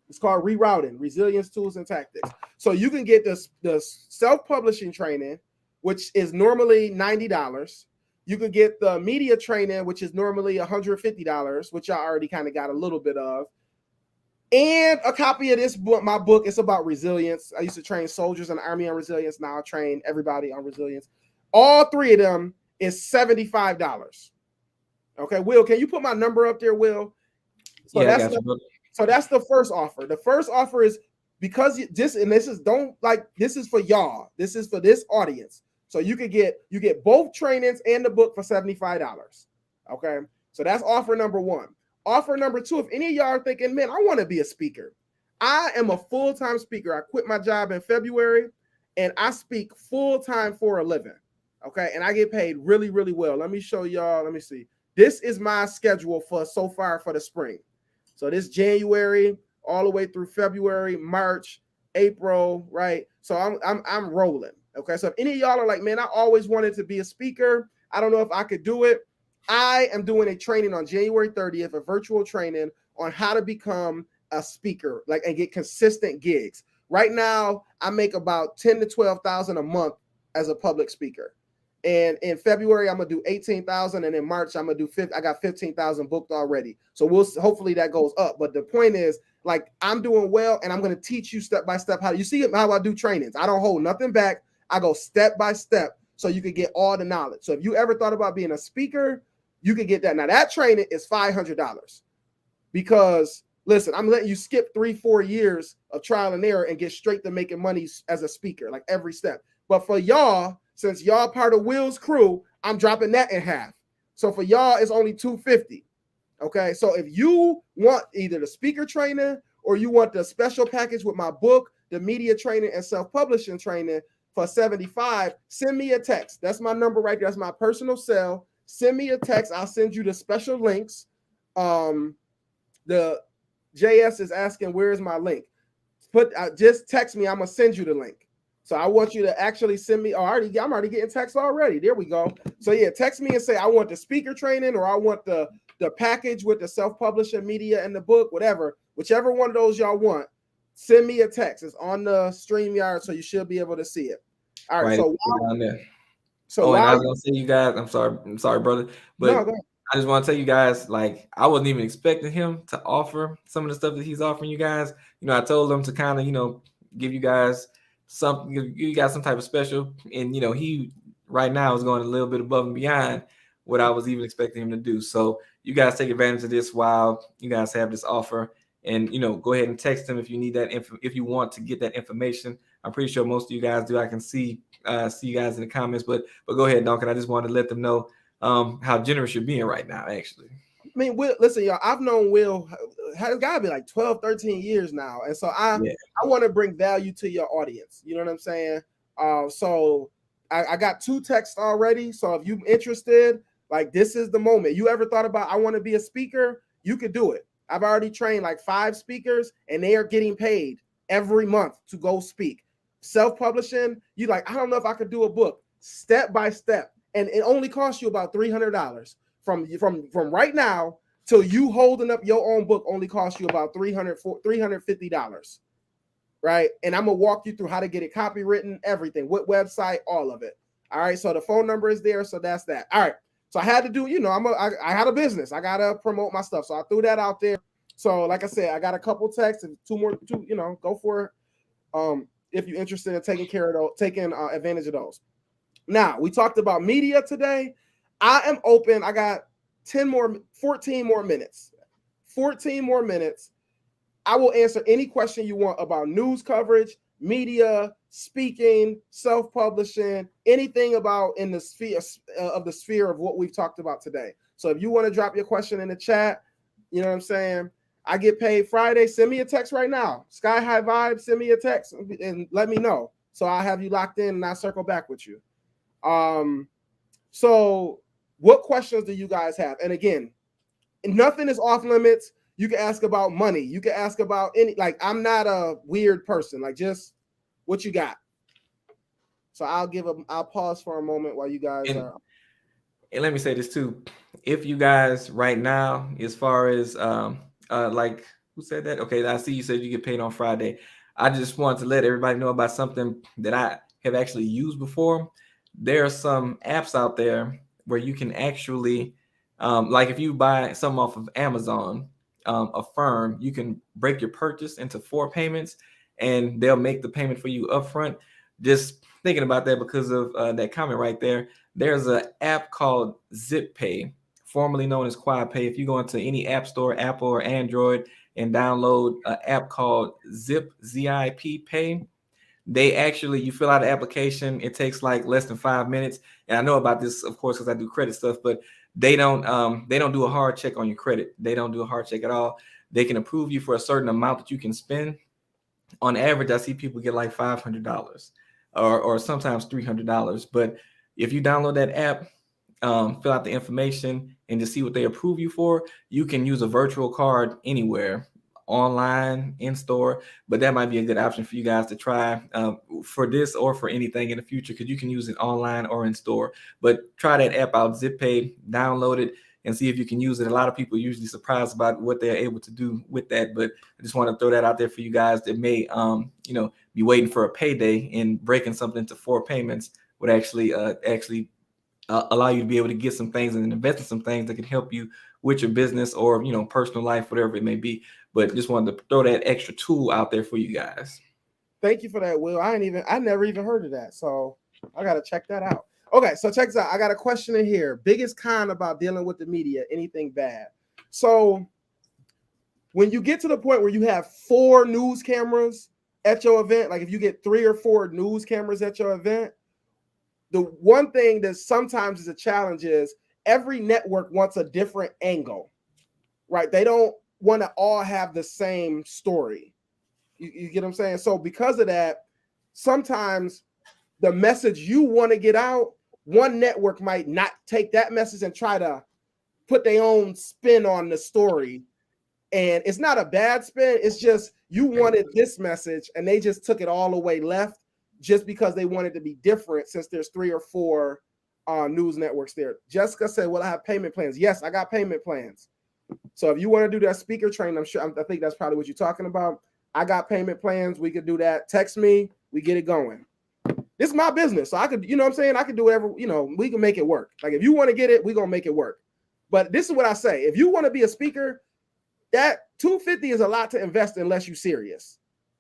It's called Rerouting, Resilience Tools and Tactics. So you can get the self-publishing training, which is normally $90. You could get the media training, which is normally $150, which y'all already kind of got a little bit of. And a copy of this book, my book. It's about resilience. I used to train soldiers in the Army on resilience. Now I train everybody on resilience. All three of them is $75. Okay, Will, can you put my number up there, Will? So yeah, so that's the first offer. The first offer is because this is for y'all. This is for this audience. So you get both trainings and the book for $75. Okay. So that's offer number one. Offer number two, if any of y'all are thinking, man, I want to be a speaker. I am a full-time speaker. I quit my job in February and I speak full-time for a living. Okay. And I get paid really, really well. Let me show y'all. Let me see. This is my schedule for so far for the spring. So this January all the way through February, March, April, right? So I'm rolling. Okay. So if any of y'all are like, man, I always wanted to be a speaker, I don't know if I could do it. I am doing a training on January 30th, a virtual training on how to become a speaker, like, and get consistent gigs. Right now, I make about 10 to 12,000 a month as a public speaker. And in February, I'm gonna do 18,000, and in March, I'm gonna do I got 15,000 booked already. So hopefully that goes up. But the point is, like, I'm doing well, and I'm gonna teach you step by step how I do trainings. I don't hold nothing back. I go step by step so you can get all the knowledge. So if you ever thought about being a speaker, you can get that. Now that training is $500 because listen, I'm letting you skip 3-4 years of trial and error and get straight to making money as a speaker, like every step. But for y'all, since y'all part of Will's crew, I'm dropping that in half. So for y'all, it's only $250. Okay. So if you want either the speaker training or you want the special package with my book, the media training and self-publishing training for $75, send me a text. That's my number right there. That's my personal cell. Send me a text. I'll send you the special links. The JS is asking, where's my link? Just text me. I'm going to send you the link. So I want you to actually send me. I'm already getting texts already. There we go. So yeah, text me and say, I want the speaker training or I want the package with the self-publishing media and the book, whatever. Whichever one of those y'all want, send me a text. It's on the StreamYard, so you should be able to see it. All right. So down there. So and I was gonna say, you guys, I'm sorry, brother, but I just want to tell you guys, like, I wasn't even expecting him to offer some of the stuff that he's offering you guys. I told him to kind of, give you guys something, give you guys some type of special. And, he right now is going a little bit above and beyond what I was even expecting him to do. So you guys take advantage of this while you guys have this offer. And, go ahead and text him if you need that, if you want to get that information. I'm pretty sure most of you guys do. I can see you guys in the comments, but go ahead, Duncan. I just wanted to let them know how generous you're being right now, actually. I mean, Will, listen, y'all, I've known Will, has got to be like 12, 13 years now. And so I want to bring value to your audience. You know what I'm saying? So I got 2 texts already. So if you're interested, like, this is the moment. You ever thought about, I want to be a speaker? You could do it. I've already trained like 5 speakers, and they are getting paid every month to go speak. Self-publishing, you like, I don't know if I could do a book step by step. And it only costs you about $300 from right now till you holding up your own book. Only costs you about $350, right? And I'm gonna walk you through how to get it copywritten, everything, what website, all of it. All right. So the phone number is there. So that's that. All right. So I had to do, I had a business. I gotta promote my stuff. So I threw that out there. So like I said, I got a couple texts and 2 more. Go for it. If you're interested in taking advantage of those. Now, we talked about media today. I am open. I got 14 more minutes. 14 more minutes. I will answer any question you want about news coverage, media, speaking, self-publishing, anything about in the sphere of what we've talked about today. So if you want to drop your question in the chat, you know what I'm saying? I get paid Friday. Send me a text right now. Sky High Vibe, send me a text and let me know. So I'll have you locked in and I'll circle back with you. So what questions do you guys have? And again, nothing is off limits. You can ask about money. You can ask about I'm not a weird person. Like, just what you got. So I'll pause for a moment while you guys are. And let me say this too. If you guys right now, as far as like, who said that? Okay, I see you said you get paid on Friday. I just wanted to let everybody know about something that I have actually used before. There are some apps out there where you can actually, like if you buy something off of Amazon, Affirm, you can break your purchase into 4 payments and they'll make the payment for you upfront. Just thinking about that because of that comment right there. There's an app called ZipPay, formerly known as QuadPay. If you go into any app store, Apple or Android, and download an app called ZIP Pay, you fill out an application. It takes like less than 5 minutes. And I know about this, of course, because I do credit stuff, but they don't do a hard check on your credit. They don't do a hard check at all. They can approve you for a certain amount that you can spend. On average, I see people get like $500 or sometimes $300. But if you download that app, fill out the information and to see what they approve you for, you can use a virtual card anywhere, online, in store. But that might be a good option for you guys to try for this or for anything in the future, because you can use it online or in store. But try that app out, ZipPay, download it and see if you can use it. A lot of people are usually surprised about what they're able to do with that. But I just want to throw that out there for you guys that may be waiting for a payday, and breaking something into 4 payments would actually allow you to be able to get some things and invest in some things that can help you with your business or personal life, whatever it may be. But just wanted to throw that extra tool out there for you guys. Thank you for that, Will. I never even heard of that, so I gotta check that out. Okay, so check this out. I got a question in here. Biggest con about dealing with the media, anything bad? So when you get to the point where you have 4 news cameras at your event, like if you get 3 or 4 news cameras at your event, the one thing that sometimes is a challenge is every network wants a different angle, right? They don't want to all have the same story. You get what I'm saying? So because of that, sometimes the message you want to get out, one network might not take that message and try to put their own spin on the story. And it's not a bad spin. It's just you wanted this message and they just took it all the way left just because they wanted to be different, since there's 3 or 4 news networks there. Jessica said, well, I have payment plans. Yes, I got payment plans. So if you want to do that speaker training, I think that's probably what you're talking about. I got payment plans. We could do that. Text me. We get it going. This is my business. So I could, I could do whatever, we can make it work. Like if you want to get it, we're going to make it work. But this is what I say. If you want to be a speaker, that $250 is a lot to invest unless you're serious.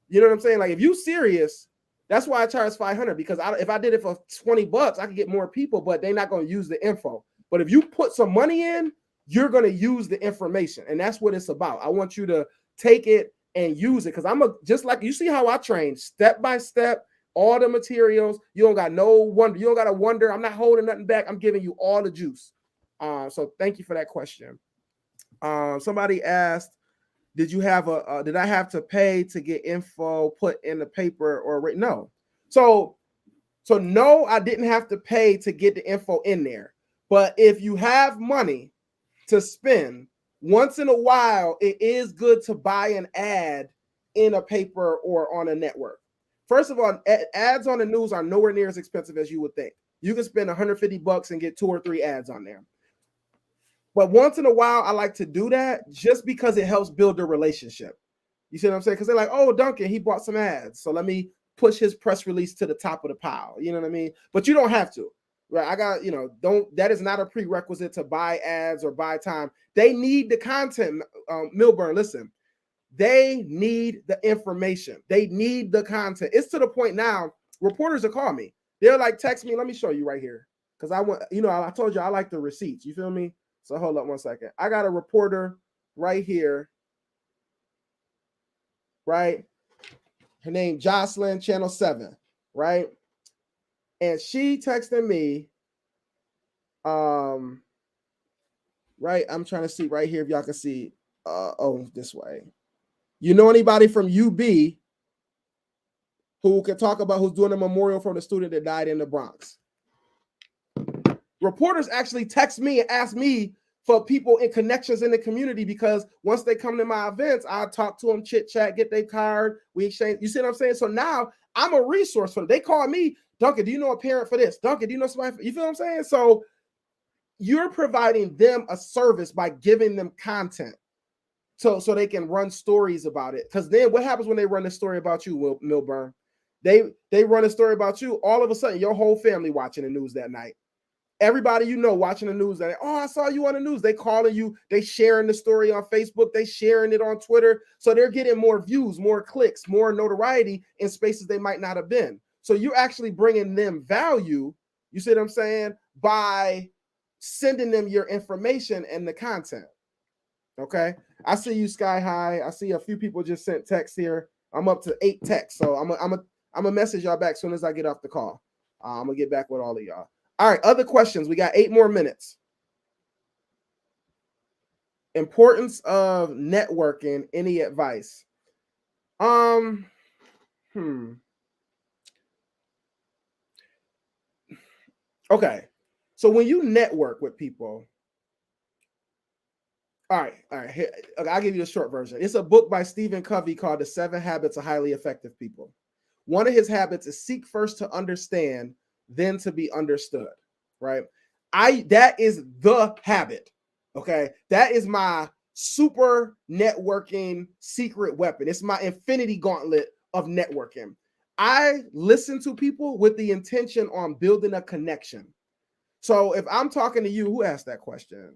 You know what I'm saying? Like if you serious, that's why I charge $500, because if I did it for $20, I could get more people, but they're not going to use the info. But if you put some money in, you're going to use the information. And that's what it's about. I want you to take it and use it. Because just like you see how I train, step by step, all the materials. You don't got no wonder. You don't got to wonder. I'm not holding nothing back. I'm giving you all the juice. So thank you for that question. Somebody asked, did I have to pay to get info put in the paper or no? So no, I didn't have to pay to get the info in there. But if you have money to spend, once in a while, it is good to buy an ad in a paper or on a network. First of all, ads on the news are nowhere near as expensive as you would think. You can spend $150 and get 2 or 3 ads on there. But once in a while, I like to do that just because it helps build a relationship. You see what I'm saying? Because they're like, oh, Duncan, he bought some ads, so let me push his press release to the top of the pile. You know what I mean? But you don't have to. Right? That is not a prerequisite to buy ads or buy time. They need the content. Milburn, listen, they need the information. They need the content. It's to the point now, reporters will call me. They're like, text me. Let me show you right here. Because I told you I like the receipts. You feel me? So hold up one second. I got a reporter right here. Right? Her name Jocelyn, Channel 7. Right? And she texted me. Right, I'm trying to see right here if y'all can see. This way. You know anybody from UB who can talk about who's doing a memorial for the student that died in the Bronx? Reporters actually text me and ask me for people in connections in the community, because once they come to my events, I talk to them, chit chat, get their card, we exchange. You see what I'm saying? So now I'm a resource for them. They call me, Duncan, do you know a parent for this? Duncan, do you know somebody? You feel what I'm saying? So you're providing them a service by giving them content so they can run stories about it. Because then what happens when they run a story about you, Milburn? They run a story about you. All of a sudden, your whole family watching the news that night. Everybody you know watching the news that night. Oh, I saw you on the news. They calling you. They sharing the story on Facebook. They sharing it on Twitter. So they're getting more views, more clicks, more notoriety in spaces they might not have been. So you're actually bringing them value. You see what I'm saying? By sending them your information and the content. Okay. I see you, Sky High. I see a few people just sent text here. I'm up to 8 texts. So I'm gonna message y'all back as soon as I get off the call. I'm gonna get back with all of y'all. All right, other questions. We got 8 more minutes. Importance of networking. Any advice? Okay. So when you network with people, all right. Here, I'll give you the short version. It's a book by Stephen Covey called The 7 Habits of Highly Effective People. One of his habits is seek first to understand, then to be understood. Right? That is the habit. Okay. That is my super networking secret weapon. It's my infinity gauntlet of networking. I listen to people with the intention on building a connection. So if I'm talking to you, who asked that question?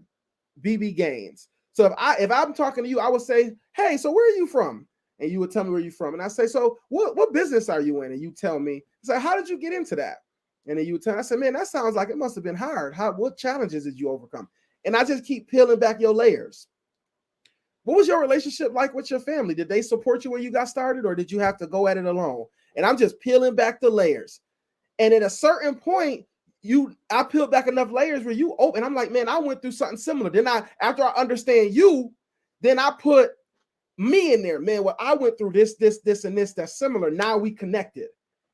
BB Gaines. So if I'm talking to you, I would say, hey, so where are you from? And you would tell me where you're from. And I say, so what business are you in? And you tell me. So how did you get into that? And then you would tell me, I said, man, that sounds like it must have been hard. What challenges did you overcome? And I just keep peeling back your layers. What was your relationship like with your family? Did they support you when you got started, or did you have to go at it alone? And I'm just peeling back the layers. And at a certain point, I peeled back enough layers where you open. I'm like, man, I went through something similar. Then after I understand you, then I put me in there, man. Well, I went through this, and this that's similar. Now we connected.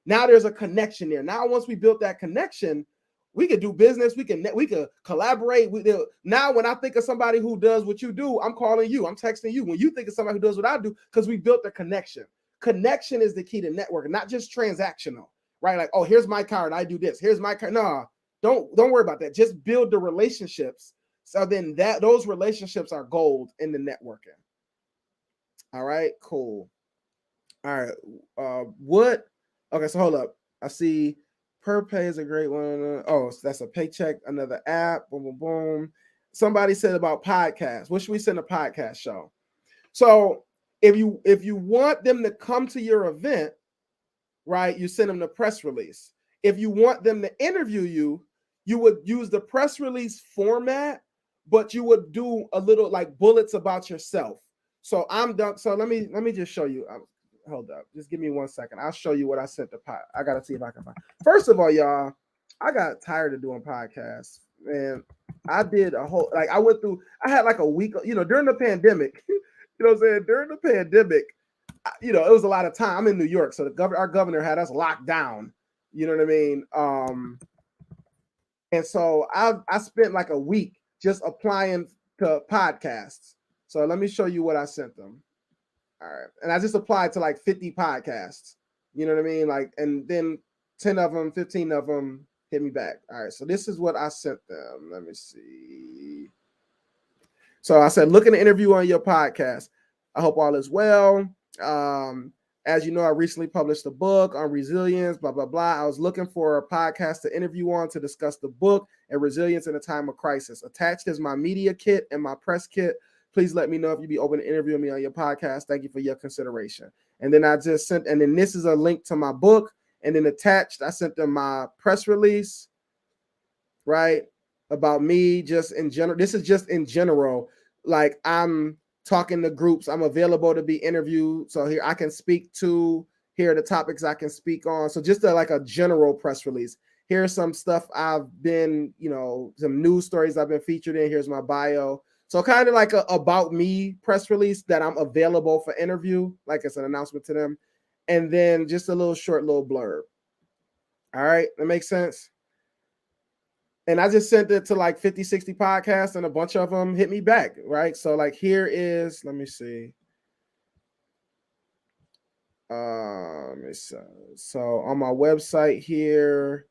Now there's a connection there. Now, once we built that connection, we could do business. We could collaborate. Now, when I think of somebody who does what you do, I'm calling you. I'm texting you. When you think of somebody who does what I do, because we built a connection. Connection is the key to networking, not just transactional. Right? Like, oh, here's my card. I do this. Here's my card. No, don't worry about that. Just build the relationships. So then those relationships are gold in the networking. All right, cool. All right. Okay, so hold up. I see Per Pay is a great one. So that's a paycheck, another app. Boom, boom, boom. somebody said about podcasts. What should we send a podcast show? So if you want them to come to your event, right, you send them the press release. If you want them to interview you, you would use the press release format, but you would do a little like bullets about yourself. So I'm done. So let me just show you. Hold up. Just give me 1 second. I'll show you what I sent the pod. I gotta see if I can find. First of all, y'all, I got tired of doing podcasts, and I did a whole like I went through. I had like a week, during the pandemic. You know what I'm saying? During the pandemic, it was a lot of time. I'm in New York, so our governor had us locked down. You know what I mean? And so I spent like a week just applying to podcasts. So let me show you what I sent them. All right. And I just applied to like 50 podcasts. You know what I mean? Like, and then 10 of them, 15 of them hit me back. All right. So this is what I sent them. Let me see. So I said, looking to interview on your podcast. I hope all is well. As you know, I recently published a book on resilience, blah, blah, blah. I was looking for a podcast to interview on to discuss the book and resilience in a time of crisis. Attached is my media kit and my press kit. Please let me know if you'd be open to interviewing me on your podcast. Thank you for your consideration. And then I just sent, and then this is a link to my book. And then attached, I sent them my press release, right? About me just in general. This is just in general. Like I'm talking to groups. I'm available to be interviewed. So here I can speak to, here are the topics I can speak on. So just like a general press release. Here's some stuff I've been, some news stories I've been featured in. Here's my bio. So kind of like a about me press release that I'm available for interview, like it's an announcement to them. And then just a little short little blurb. All right, that makes sense. And I just sent it to like 50, 60 podcasts and a bunch of them hit me back, right? So like here is, let me see. So on my website here,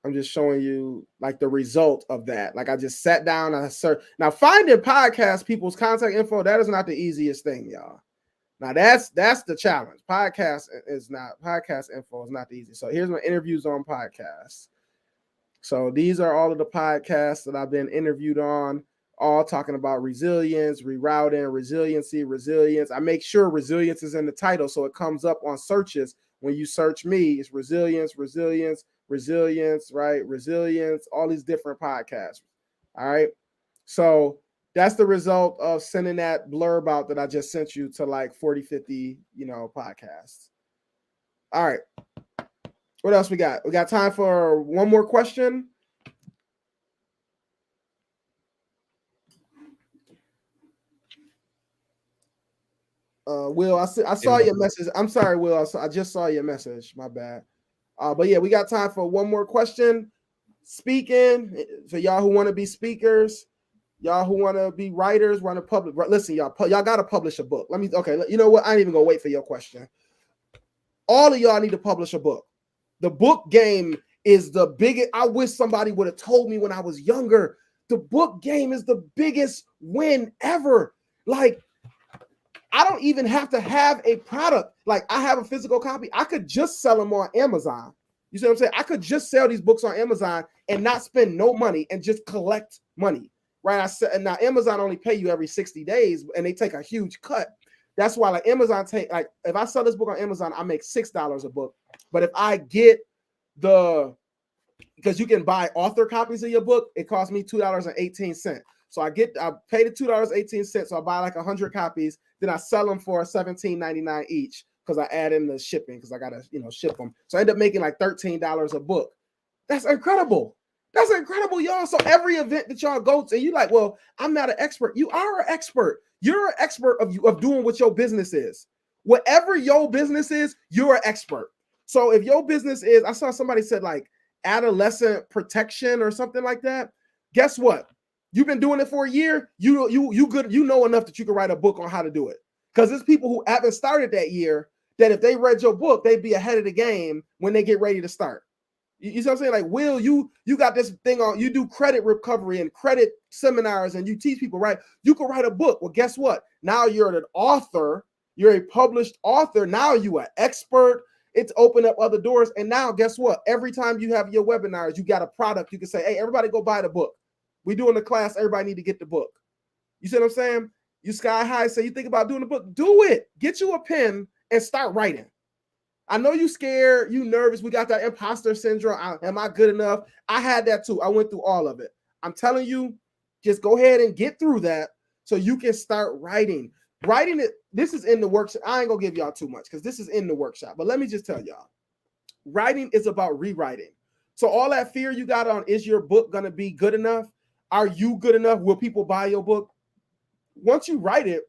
I'm just showing you like the result of that. Like I just sat down and I searched. Now finding podcast people's contact info, that is not the easiest thing, y'all. Now that's the challenge. Podcast info is not the easiest. So here's my interviews on podcasts. So these are all of the podcasts that I've been interviewed on, all talking about resilience, rerouting, resilience. I make sure resilience is in the title so it comes up on searches. When you search me, it's resilience, right? Resilience, all these different podcasts. All right. So that's the result of sending that blurb out that I just sent you to like 40, 50, podcasts. All right. What else we got? We got time for one more question. Will, I saw your message. I'm sorry, Will. I just saw your message. My bad. But yeah, we got time for one more question. Speaking for y'all who want to be speakers, y'all who want to be writers, want to publish. Listen, y'all got to publish a book. Okay, you know what? I ain't even gonna wait for your question. All of y'all need to publish a book. The book game is the biggest. I wish somebody would have told me when I was younger. The book game is the biggest win ever. Like, I don't even have to have a product. Like, I have a physical copy. I could just sell them on Amazon. You see what I'm saying? I could just sell these books on Amazon and not spend no money and just collect money, right? I said, and now Amazon only pay you every 60 days and they take a huge cut. That's why like Amazon if I sell this book on Amazon, I make $6 a book. But if I get because you can buy author copies of your book, it costs me $2.18. So I pay the $2.18. So I buy like 100 copies. Then I sell them for $17.99 each because I add in the shipping because I got to, ship them. So I end up making like $13 a book. That's incredible. That's incredible, y'all. So every event that y'all go to, you're like, well, I'm not an expert. You are an expert. You're an expert of doing what your business is. Whatever your business is, you're an expert. So if your business is, I saw somebody said like adolescent protection or something like that. Guess what? You've been doing it for a year. You good. You know enough that you can write a book on how to do it. Because there's people who haven't started that year that if they read your book, they'd be ahead of the game when they get ready to start. You see what I'm saying? Like, Will, you got this thing on, you do credit recovery and credit seminars and you teach people, right? You can write a book. Well, guess what? Now you're an author. You're a published author. Now you are an expert. It's opened up other doors. And now guess what? Every time you have your webinars, you got a product. You can say, hey, everybody go buy the book. We doing the class, everybody need to get the book. You see what I'm saying? You sky high, say you think about doing the book, do it. Get you a pen and start writing. I know you scared, you nervous. We got that imposter syndrome. Am I good enough? I had that too. I went through all of it. I'm telling you, just go ahead and get through that so you can start writing. Writing it, this is in the workshop. I ain't gonna give y'all too much because this is in the workshop. But let me just tell y'all, writing is about rewriting. So all that fear you got on, is your book gonna be good enough? Are you good enough? Will people buy your book? Once you write it,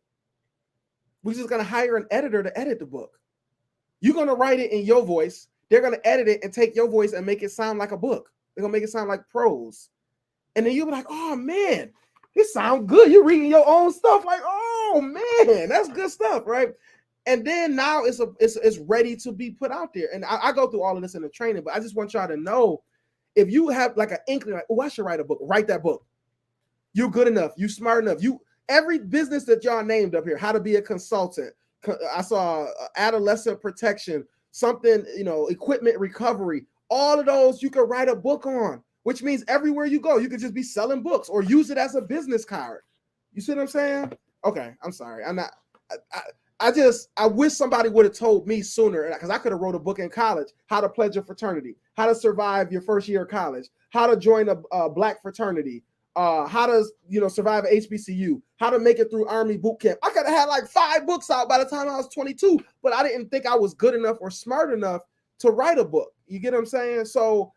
we're just gonna hire an editor to edit the book. You're gonna write it in your voice. They're gonna edit it and take your voice and make it sound like a book. They're gonna make it sound like prose. And then you'll be like, oh man, this sounds good. You're reading your own stuff, like, oh man, that's good stuff, right? And then now it's ready to be put out there. And I go through all of this in the training, but I just want y'all to know, if you have like an inkling, like, oh, I should write a book, write that book. You're good enough. You smart enough. Every business that y'all named up here, how to be a consultant. I saw adolescent protection, something, equipment recovery. All of those you could write a book on, which means everywhere you go, you could just be selling books or use it as a business card. You see what I'm saying? Okay, I'm sorry. I'm not. I wish somebody would have told me sooner, because I could have wrote a book in college, how to pledge a fraternity, how to survive your first year of college, how to join a black fraternity, how to survive an HBCU, how to make it through Army boot camp. I could have had like 5 books out by the time I was 22, but I didn't think I was good enough or smart enough to write a book. You get what I'm saying? So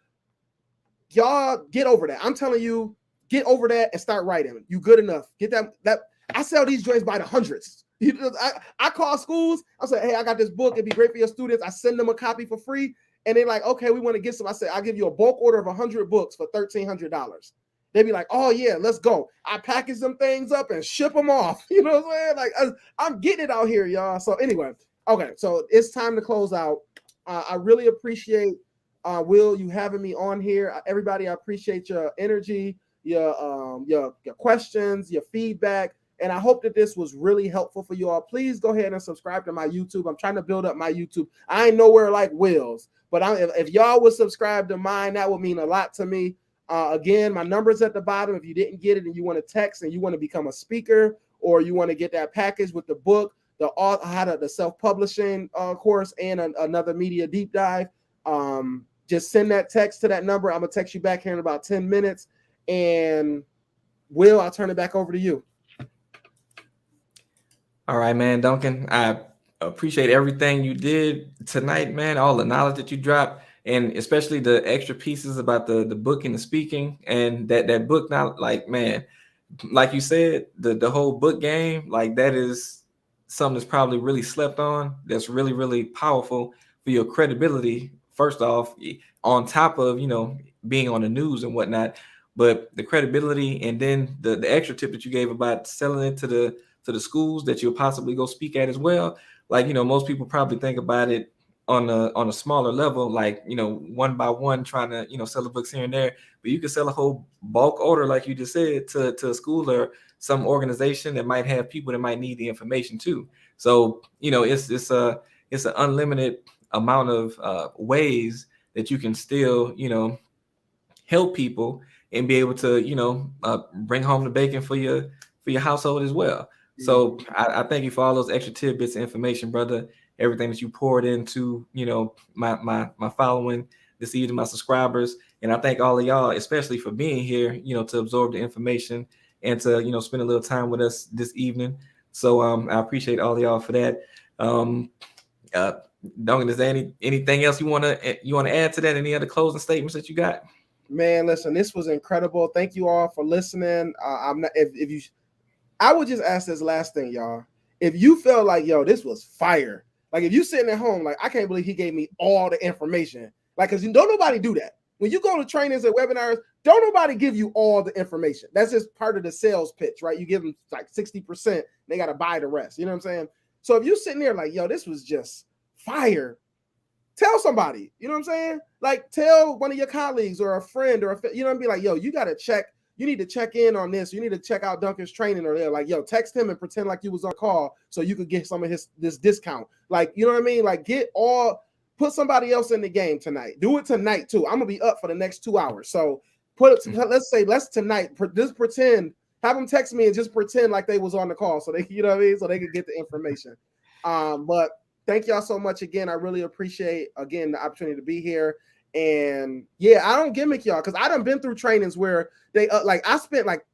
y'all get over that. I'm telling you, get over that and start writing. You good enough. Get that. I sell these joints by the hundreds. I call schools. I say, hey, I got this book. It'd be great for your students. I send them a copy for free. And they're like, okay, we want to get some. I say, I'll give you a bulk order of 100 books for $1,300. They'd be like, oh yeah, let's go. I package them things up and ship them off. You know what I'm saying? Like, I'm getting it out here, y'all. So anyway, okay, so it's time to close out. I really appreciate Will, you having me on here. Everybody, I appreciate your energy, your questions, your feedback. And I hope that this was really helpful for you all. Please go ahead and subscribe to my YouTube. I'm trying to build up my YouTube. I ain't nowhere like Will's, but if y'all would subscribe to mine, that would mean a lot to me. Again, my number's at the bottom. If you didn't get it and you want to text and you want to become a speaker, or you want to get that package with the book, the self-publishing course, and another media deep dive, just send that text to that number. I'm going to text you back here in about 10 minutes. And Will, I'll turn it back over to you. All right, man, Duncan, I appreciate everything you did tonight, man, all the knowledge that you dropped, and especially the extra pieces about the book and the speaking, and that book. Now, like, man, like you said, the whole book game, like, that is something that's probably really slept on, that's really, really powerful for your credibility, first off, on top of, being on the news and whatnot. But the credibility, and then the extra tip that you gave about selling it to the schools that you'll possibly go speak at as well. Like, most people probably think about it on a smaller level, like, one by one, trying to, sell the books here and there. But you can sell a whole bulk order, like you just said, to a school or some organization that might have people that might need the information too. So, it's an unlimited amount of ways that you can still, help people and be able to, bring home the bacon for your household as well. So I thank you for all those extra tidbits of information, brother. Everything that you poured into, my following this evening, my subscribers. And I thank all of y'all, especially for being here, to absorb the information and to, spend a little time with us this evening. So I appreciate all of y'all for that. Duncan, is there anything else you want to add to that? Any other closing statements that you got? Man, listen, this was incredible. Thank you all for listening. I would just ask this last thing, y'all. If you felt like, this was fire, like if you sitting at home, like, I can't believe he gave me all the information, like, because don't nobody do that. When you go to trainings and webinars, don't nobody give you all the information. That's just part of the sales pitch, right? You give them like 60%, they got to buy the rest. You know what I'm saying? So if you're sitting there like, this was just fire, tell somebody, you know what I'm saying? Like, tell one of your colleagues or a friend or be like, you got to check. You need to check in on this. You need to check out Duncan's training, or they're like, text him and pretend like you was on call so you could get some of this discount. Like, you know what I mean? Like, put somebody else in the game tonight. Do it tonight too. I'm gonna be up for the next 2 hours. So let's tonight, just pretend, have them text me and just pretend like they was on the call, so they, you know what I mean, so they could get the information. But thank y'all so much again. I really appreciate, again, the opportunity to be here. And yeah, I don't gimmick y'all, because I done been through trainings where they like, I spent like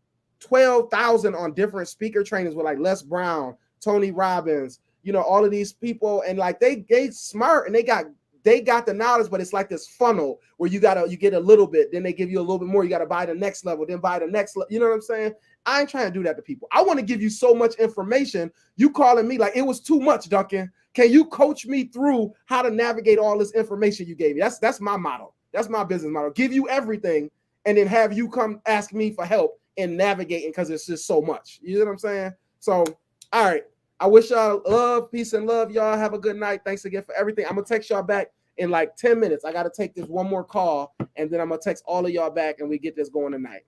12,000 on different speaker trainings with like Les Brown, Tony Robbins, you know, all of these people, and like they smart and they got the knowledge, but it's like this funnel where you get a little bit, then they give you a little bit more, you got to buy the next level, then buy the next level. You know what I'm saying? I ain't trying to do that to people. I want to give you so much information. You calling me like it was too much, Duncan. Can you coach me through how to navigate all this information you gave me? That's my model. That's my business model. Give you everything and then have you come ask me for help in navigating, because it's just so much. You know what I'm saying? So, all right. I wish y'all love, peace, and love. Y'all have a good night. Thanks again for everything. I'm going to text y'all back in like 10 minutes. I got to take this one more call, and then I'm going to text all of y'all back, and we get this going tonight.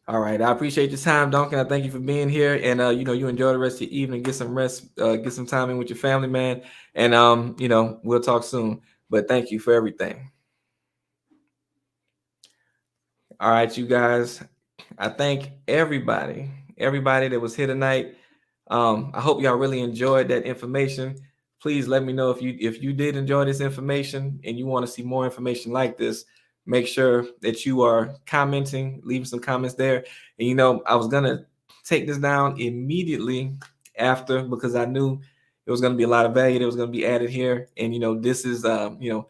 All right. I appreciate your time, Duncan. I thank you for being here. And, you know, you enjoy the rest of your evening. Get some rest. Get some time in with your family, man. And, you know, we'll talk soon. But thank you for everything. All right, you guys. I thank everybody that was here tonight. I hope y'all really enjoyed that information. Please let me know if you did enjoy this information and you want to see more information like this. Make sure that you are commenting, leaving some comments there. And you know, I was gonna take this down immediately after, because I knew it was gonna be a lot of value that was gonna be added here. And you know, this is you know,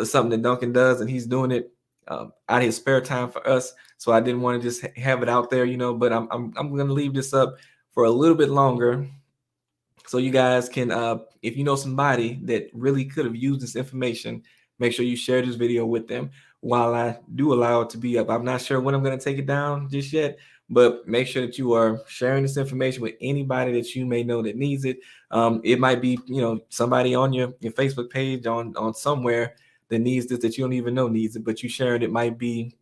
something that Duncan does, and he's doing it out of his spare time for us. So I didn't want to just have it out there, you know. But I'm gonna leave this up for a little bit longer, so you guys can, if you know somebody that really could have used this information, make sure you share this video with them while I do allow it to be up. I'm not sure when I'm going to take it down just yet, but make sure that you are sharing this information with anybody that you may know that needs it. It might be, you know, somebody on your Facebook page on somewhere that needs this, that you don't even know needs it, but you sharing it might be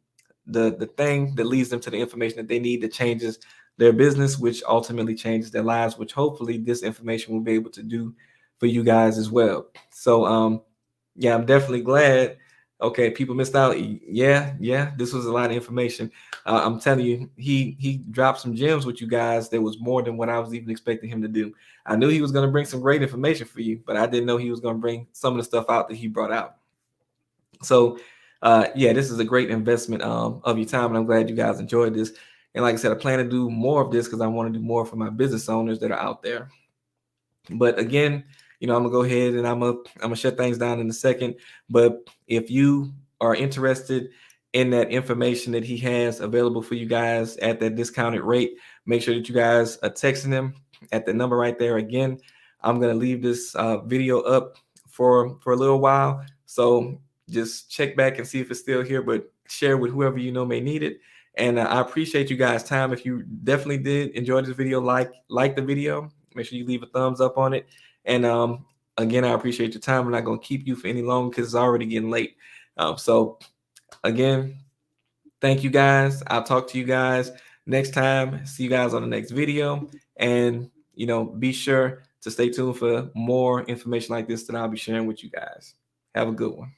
the thing that leads them to the information that they need, that changes their business, which ultimately changes their lives, which hopefully this information will be able to do for you guys as well. So yeah, I'm definitely glad. Okay, people missed out. Yeah, this was a lot of information. I'm telling you, he dropped some gems with you guys that was more than what I was even expecting him to do. I knew he was going to bring some great information for you, but I didn't know he was going to bring some of the stuff out that he brought out. So yeah, this is a great investment of your time, and I'm glad you guys enjoyed this. And like I said, I plan to do more of this because I want to do more for my business owners that are out there. But again, you know, I'm gonna go ahead and I'm gonna shut things down in a second. But if you are interested in that information that he has available for you guys at that discounted rate, make sure that you guys are texting him at the number right there. Again, I'm gonna leave this video up for a little while, so just check back and see if it's still here. But share with whoever you know may need it. And I appreciate you guys' time. If you definitely did enjoy this video, like the video, make sure you leave a thumbs up on it. And again, I appreciate your time. I'm not going to keep you for any longer because it's already getting late. So again, thank you guys. I'll talk to you guys next time. See you guys on the next video. And, you know, be sure to stay tuned for more information like this that I'll be sharing with you guys. Have a good one.